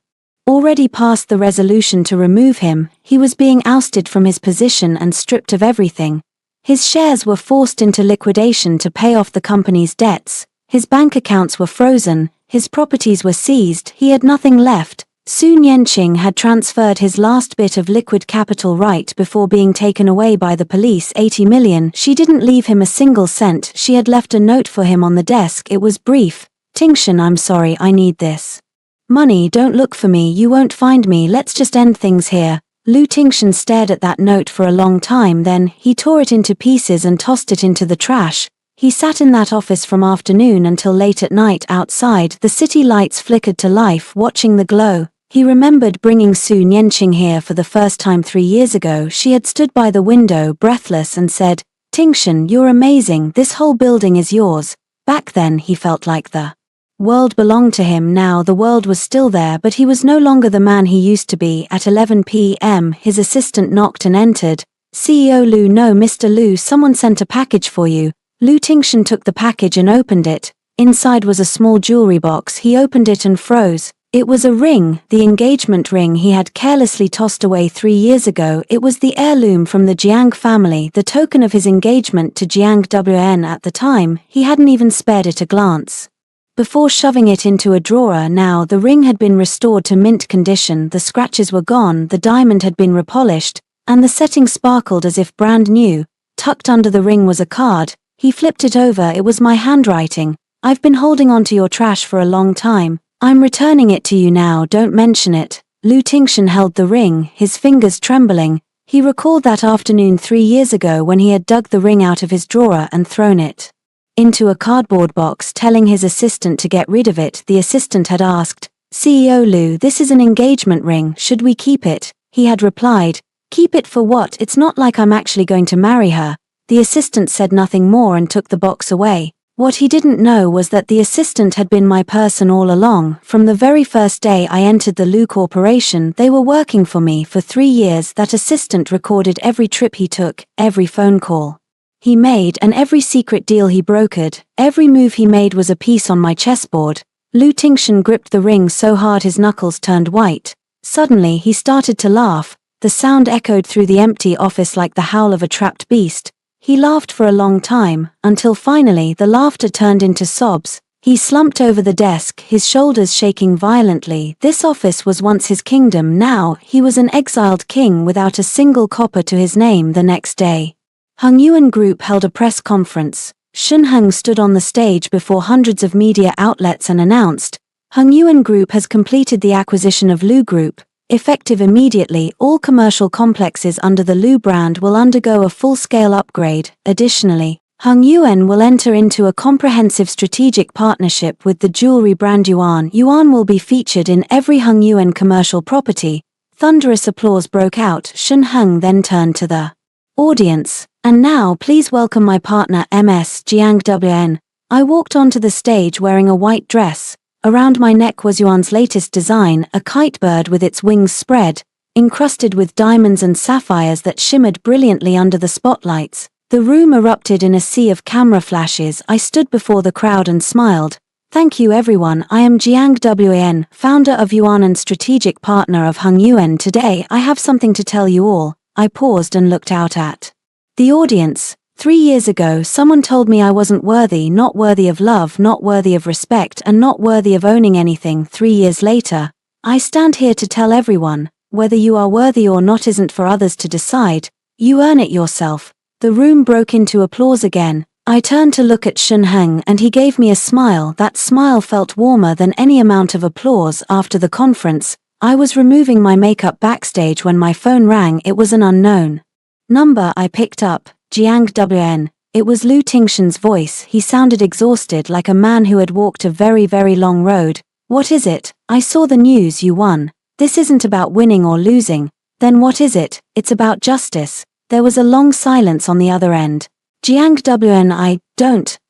Speaker 1: already passed the resolution to remove him. He was being ousted from his position and stripped of everything. His shares were forced into liquidation to pay off the company's debts. His bank accounts were frozen, his properties were seized, he had nothing left. Sun Yanqing had transferred his last bit of liquid capital right before being taken away by the police, 80 million. She didn't leave him a single cent. She had left a note for him on the desk. It was brief. Tingshan, I'm sorry, I need this money. Don't look for me, you won't find me, let's just end things here. Lu Tingshan stared at that note for a long time, then he tore it into pieces and tossed it into the trash. He sat in that office from afternoon until late at night. Outside, the city lights flickered to life, watching the glow. He remembered bringing Sun Yanqing here for the first time 3 years ago. She had stood by the window, breathless, and said, Tingshan, you're amazing, this whole building is yours. Back then he felt like the world belonged to him. Now the world was still there, but he was no longer the man he used to be. At 11 p.m. his assistant knocked and entered. CEO Lu. No, Mr. Lu, someone sent a package for you. Lu Tingshan took the package and opened it. Inside was a small jewelry box. He opened it and froze. It was a ring, the engagement ring he had carelessly tossed away 3 years ago. It was the heirloom from the Jiang family, the token of his engagement to Jiang Wn. At the time, he hadn't even spared it a glance before shoving it into a drawer. Now the ring had been restored to mint condition, the scratches were gone, the diamond had been repolished, and the setting sparkled as if brand new. Tucked under the ring was a card. He flipped it over. It was my handwriting. I've been holding on to your trash for a long time. I'm returning it to you now, don't mention it. Lu Tingshan held the ring, his fingers trembling. He recalled that afternoon 3 years ago when he had dug the ring out of his drawer and thrown it into a cardboard box, telling his assistant to get rid of it. The assistant had asked, CEO Lu, this is an engagement ring, should we keep it? He had replied, keep it for what? It's not like I'm actually going to marry her. The assistant said nothing more and took the box away. What he didn't know was that the assistant had been my person all along. From the very first day I entered the Lu Corporation, they were working for me for 3 years. That assistant recorded every trip he took, every phone call he made, and every secret deal he brokered. Every move he made was a piece on my chessboard. Lu Tingshan gripped the ring so hard his knuckles turned white. Suddenly he started to laugh. The sound echoed through the empty office like the howl of a trapped beast. He laughed for a long time, until finally the laughter turned into sobs. He slumped over the desk, his shoulders shaking violently. This office was once his kingdom. Now he was an exiled king without a single copper to his name. The next day, Hung Yuan Group held a press conference. Shun Heng stood on the stage before hundreds of media outlets and announced, Hung Yuan Group has completed the acquisition of Lu Group. Effective immediately, all commercial complexes under the Lu brand will undergo a full-scale upgrade. Additionally, Hung Yuan will enter into a comprehensive strategic partnership with the jewelry brand Yuan. Yuan will be featured in every Hung Yuan commercial property. Thunderous applause broke out. Shun Heng then turned to the audience. And now please welcome my partner Ms. Jiang Wn. I walked onto the stage wearing a white dress. Around my neck was Yuan's latest design, a kite bird with its wings spread, encrusted with diamonds and sapphires that shimmered brilliantly under the spotlights. The room erupted in a sea of camera flashes. I stood before the crowd and smiled. Thank you everyone, I am Jiang Wn, founder of Yuan and strategic partner of Hung Yuan. Today I have something to tell you all. I paused and looked out at the audience. 3 years ago someone told me I wasn't worthy, not worthy of love, not worthy of respect, and not worthy of owning anything. 3 years later, I stand here to tell everyone, whether you are worthy or not isn't for others to decide. You earn it yourself. The room broke into applause again. I turned to look at Shun Heng and he gave me a smile. That smile felt warmer than any amount of applause. After the conference, I was removing my makeup backstage when my phone rang. It was an unknown Number I picked up, Jiang WN. It was Lu Tingshan's voice. He sounded exhausted, like a man who had walked a very, very long road. What is it? I saw the news, you won. This isn't about winning or losing. Then what is it? It's about justice. There was a long silence on the other end. Jiang WN,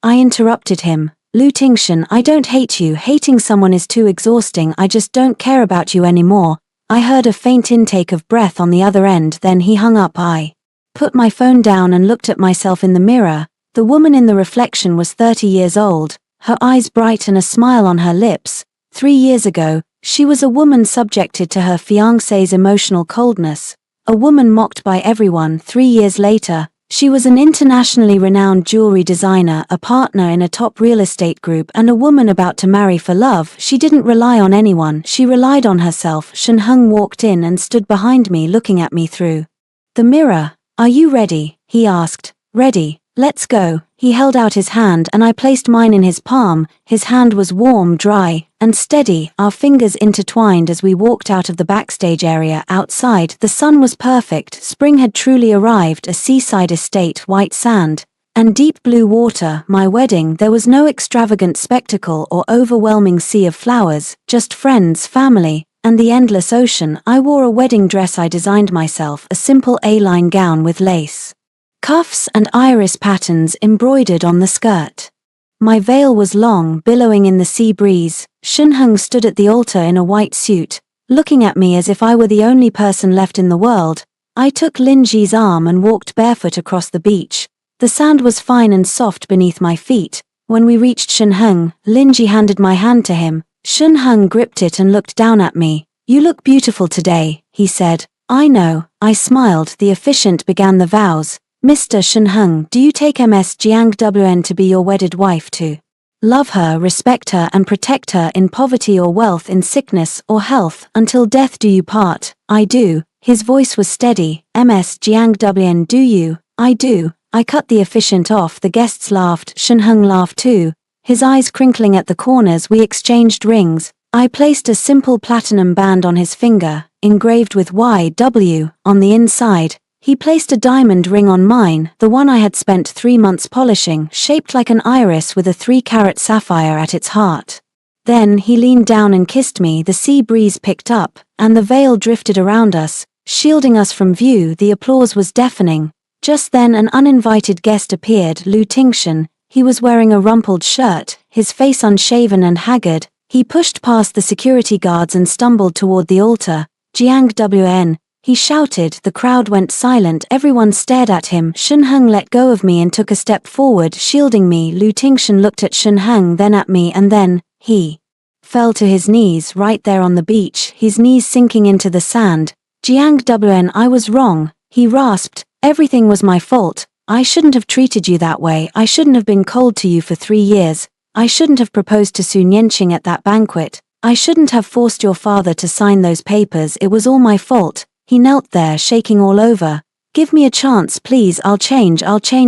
Speaker 1: I interrupted him. Lu Tingshan, I don't hate you. Hating someone is too exhausting. I just don't care about you anymore. I heard a faint intake of breath on the other end, then he hung up. I put my phone down and looked at myself in the mirror. The woman in the reflection was 30 years old, her eyes bright and a smile on her lips. 3 years ago, she was a woman subjected to her fiancé's emotional coldness, a woman mocked by everyone. 3 years later, she was an internationally renowned jewelry designer, a partner in a top real estate group, and a woman about to marry for love. She didn't rely on anyone, she relied on herself. Shen Heng walked in and stood behind me, looking at me through the mirror. Are you ready? He asked. Ready. Let's go. He held out his hand and I placed mine in his palm. His hand was warm, dry, and steady, our fingers intertwined as we walked out of the backstage area. Outside, the sun was perfect. Spring had truly arrived, a seaside estate, white sand, and deep blue water. My wedding, there was no extravagant spectacle or overwhelming sea of flowers, just friends, family, and the endless ocean. I wore a wedding dress I designed myself, a simple A-line gown with lace cuffs and iris patterns embroidered on the skirt. My veil was long, billowing in the sea breeze. Shen Heng stood at the altar in a white suit, looking at me as if I were the only person left in the world. I took Lin Ji's arm and walked barefoot across the beach. The sand was fine and soft beneath my feet. When we reached Shen Heng, Lin Ji handed my hand to him. Shen Heng gripped it and looked down at me. You look beautiful today, he said. I know, I smiled. The officiant began the vows. Mr. Shen Heng, do you take Ms. Jiang WN to be your wedded wife to love her, respect her and protect her in poverty or wealth, in sickness or health, until death do you part? I do. His voice was steady. Ms. Jiang WN, do you? I do. I cut the officiant off. The guests laughed. Shen Heng laughed too, his eyes crinkling at the corners. We exchanged rings. I placed a simple platinum band on his finger, engraved with YW on the inside. He placed a diamond ring on mine, the one I had spent 3 months polishing, shaped like an iris with a 3-carat sapphire at its heart. Then he leaned down and kissed me. The sea breeze picked up, and the veil drifted around us, shielding us from view. The applause was deafening. Just then an uninvited guest appeared, Lu Tingshan. He was wearing a rumpled shirt, his face unshaven and haggard. He pushed past the security guards and stumbled toward the altar. Jiang WN. He shouted. The crowd went silent. Everyone stared at him. Shen Heng let go of me and took a step forward, shielding me. Lu Tingshan looked at Shen Heng, then at me, and then he fell to his knees right there on the beach, his knees sinking into the sand. Jiang WN, I was wrong, he rasped. Everything was my fault. I shouldn't have treated you that way. I shouldn't have been cold to you for 3 years. I shouldn't have proposed to Su Nianqing at that banquet. I shouldn't have forced your father to sign those papers. It was all my fault. He knelt there, shaking all over. Give me a chance, please. I'll change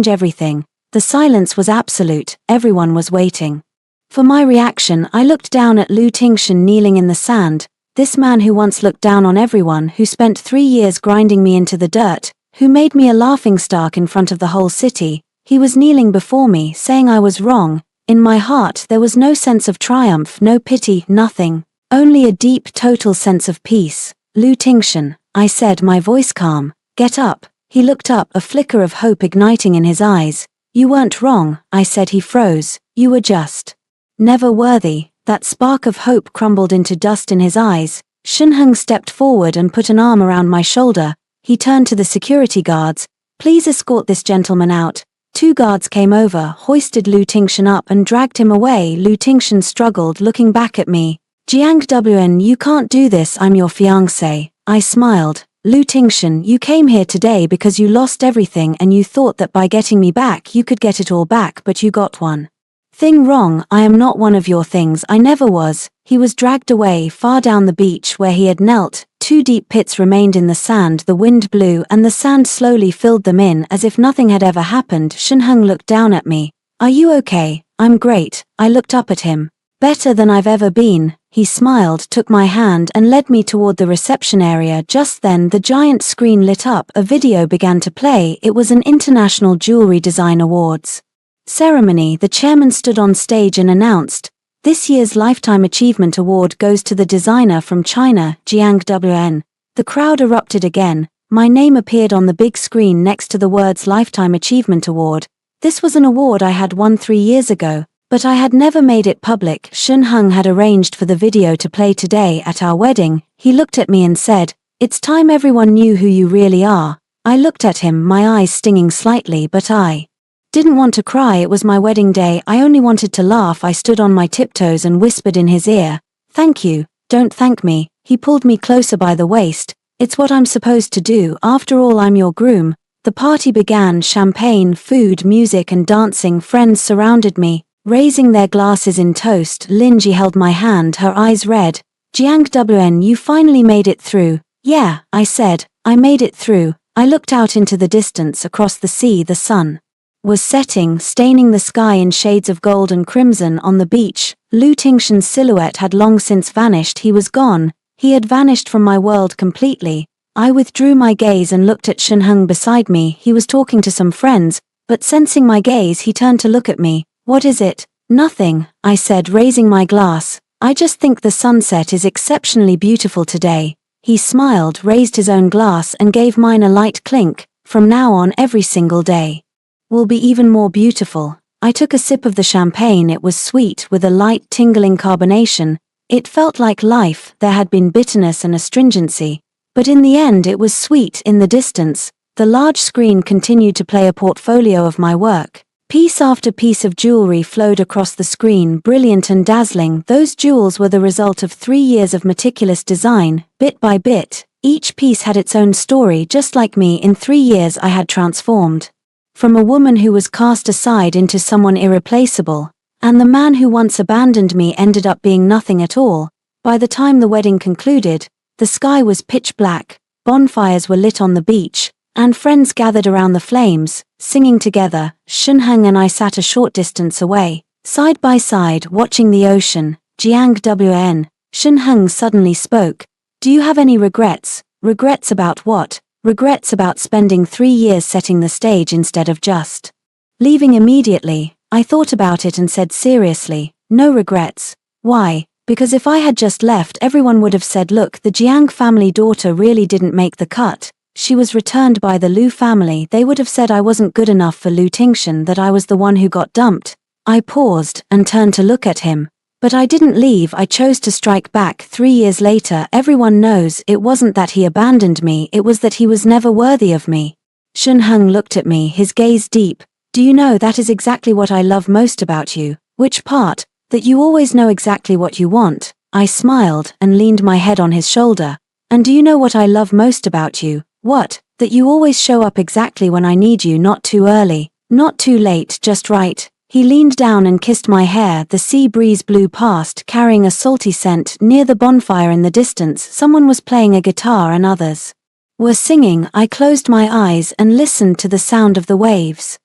Speaker 1: everything. The silence was absolute. Everyone was waiting for my reaction. I looked down at Lu Tingshan kneeling in the sand. This man who once looked down on everyone, who spent 3 years grinding me into the dirt, who made me a laughingstock in front of the whole city. He was kneeling before me, saying I was wrong. In my heart there was no sense of triumph, no pity, nothing. Only a deep, total sense of peace. Lu Tingshan, I said, my voice calm. Get up. He looked up, a flicker of hope igniting in his eyes. You weren't wrong, I said. He froze. You were just never worthy. That spark of hope crumbled into dust in his eyes. Shen Heng stepped forward and put an arm around my shoulder. He turned to the security guards. Please escort this gentleman out. 2 guards came over, hoisted Lu Tingshan up and dragged him away. Lu Tingshan struggled, looking back at me. Jiang WN, you can't do this. I'm your fiancé. I smiled. Lu Tingshan, you came here today because you lost everything and you thought that by getting me back you could get it all back, but you got one thing wrong. I am not one of your things. I never was. He was dragged away, far down the beach where he had knelt. 2 deep pits remained in the sand. The wind blew and the sand slowly filled them in as if nothing had ever happened. Shen Heng looked down at me. Are you okay? I'm great. I looked up at him. Better than I've ever been, he smiled, took my hand and led me toward the reception area. Just then the giant screen lit up, a video began to play. It was an International Jewelry Design Awards ceremony. The chairman stood on stage and announced, "This year's Lifetime Achievement Award goes to the designer from China, Jiang Wn." The crowd erupted again. My name appeared on the big screen next to the words Lifetime Achievement Award. This was an award I had won 3 years ago, but I had never made it public. Shun Hung had arranged for the video to play today at our wedding. He looked at me and said, "It's time everyone knew who you really are." I looked at him, my eyes stinging slightly, but I didn't want to cry. It was my wedding day. I only wanted to laugh. I stood on my tiptoes and whispered in his ear, "Thank you, don't thank me." He pulled me closer by the waist. "It's what I'm supposed to do. After all, I'm your groom." The party began. Champagne, food, music and dancing. Friends surrounded me, raising their glasses in toast. Linji held my hand, her eyes red. "Jiang Wn, you finally made it through." "Yeah," I said, "I made it through." I looked out into the distance. Across the sea the sun was setting, staining the sky in shades of gold and crimson. On the beach, Lu Tingshan's silhouette had long since vanished. He was gone. He had vanished from my world completely. I withdrew my gaze and looked at Shun Hung beside me. He was talking to some friends, but sensing my gaze he turned to look at me. "What is it?" "Nothing," I said, raising my glass. "I just think the sunset is exceptionally beautiful today." He smiled, raised his own glass and gave mine a light clink. "From now on every single day will be even more beautiful." I took a sip of the champagne. It was sweet with a light tingling carbonation. It felt like life. There had been bitterness and astringency, but in the end it was sweet. In the distance, the large screen continued to play a portfolio of my work. Piece after piece of jewelry flowed across the screen, brilliant and dazzling. Those jewels were the result of 3 years of meticulous design, bit by bit. Each piece had its own story. Just like me, in 3 years I had transformed from a woman who was cast aside into someone irreplaceable, and the man who once abandoned me ended up being nothing at all. By the time the wedding concluded, the sky was pitch black, bonfires were lit on the beach, and friends gathered around the flames, singing together. Shun Hung and I sat a short distance away, side by side, watching the ocean. "Jiang Wn." Shun Hung suddenly spoke. "Do you have any regrets?" "Regrets about what?" "Regrets about spending 3 years setting the stage instead of just leaving immediately." I thought about it and said seriously, "No regrets." "Why?" "Because if I had just left, everyone would have said, look, the Jiang family daughter really didn't make the cut. She was returned by the Lu family. They would have said I wasn't good enough for Lu Tingshan, that I was the one who got dumped." I paused and turned to look at him. But I didn't leave. I chose to strike back. 3 years later, everyone knows it wasn't that he abandoned me, it was that he was never worthy of me. Shun Hung looked at me, his gaze deep. "Do you know, that is exactly what I love most about you." "Which part?" "That you always know exactly what you want." I smiled and leaned my head on his shoulder. "And do you know what I love most about you?" "What?" "That you always show up exactly when I need you, not too early, not too late, just right." He leaned down and kissed my hair. The sea breeze blew past, carrying a salty scent. Near the bonfire in the distance, someone was playing a guitar and others were singing. I closed my eyes and listened to the sound of the waves.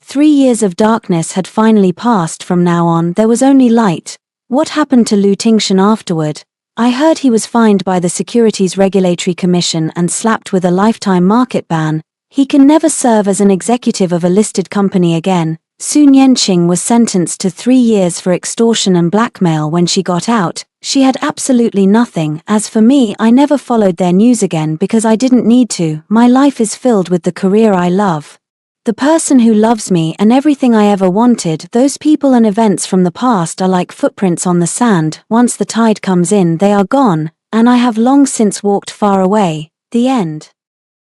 Speaker 1: 3 years of darkness had finally passed. From now on, there was only light. What happened to Lu Tingshan afterward? I heard he was fined by the Securities Regulatory Commission and slapped with a lifetime market ban. He can never serve as an executive of a listed company again. Su Nianqing was sentenced to 3 years for extortion and blackmail. When she got out, she had absolutely nothing. As for me, I never followed their news again because I didn't need to. My life is filled with the career I love, the person who loves me, and everything I ever wanted. Those people and events from the past are like footprints on the sand. Once the tide comes in, they are gone, and I have long since walked far away. The end.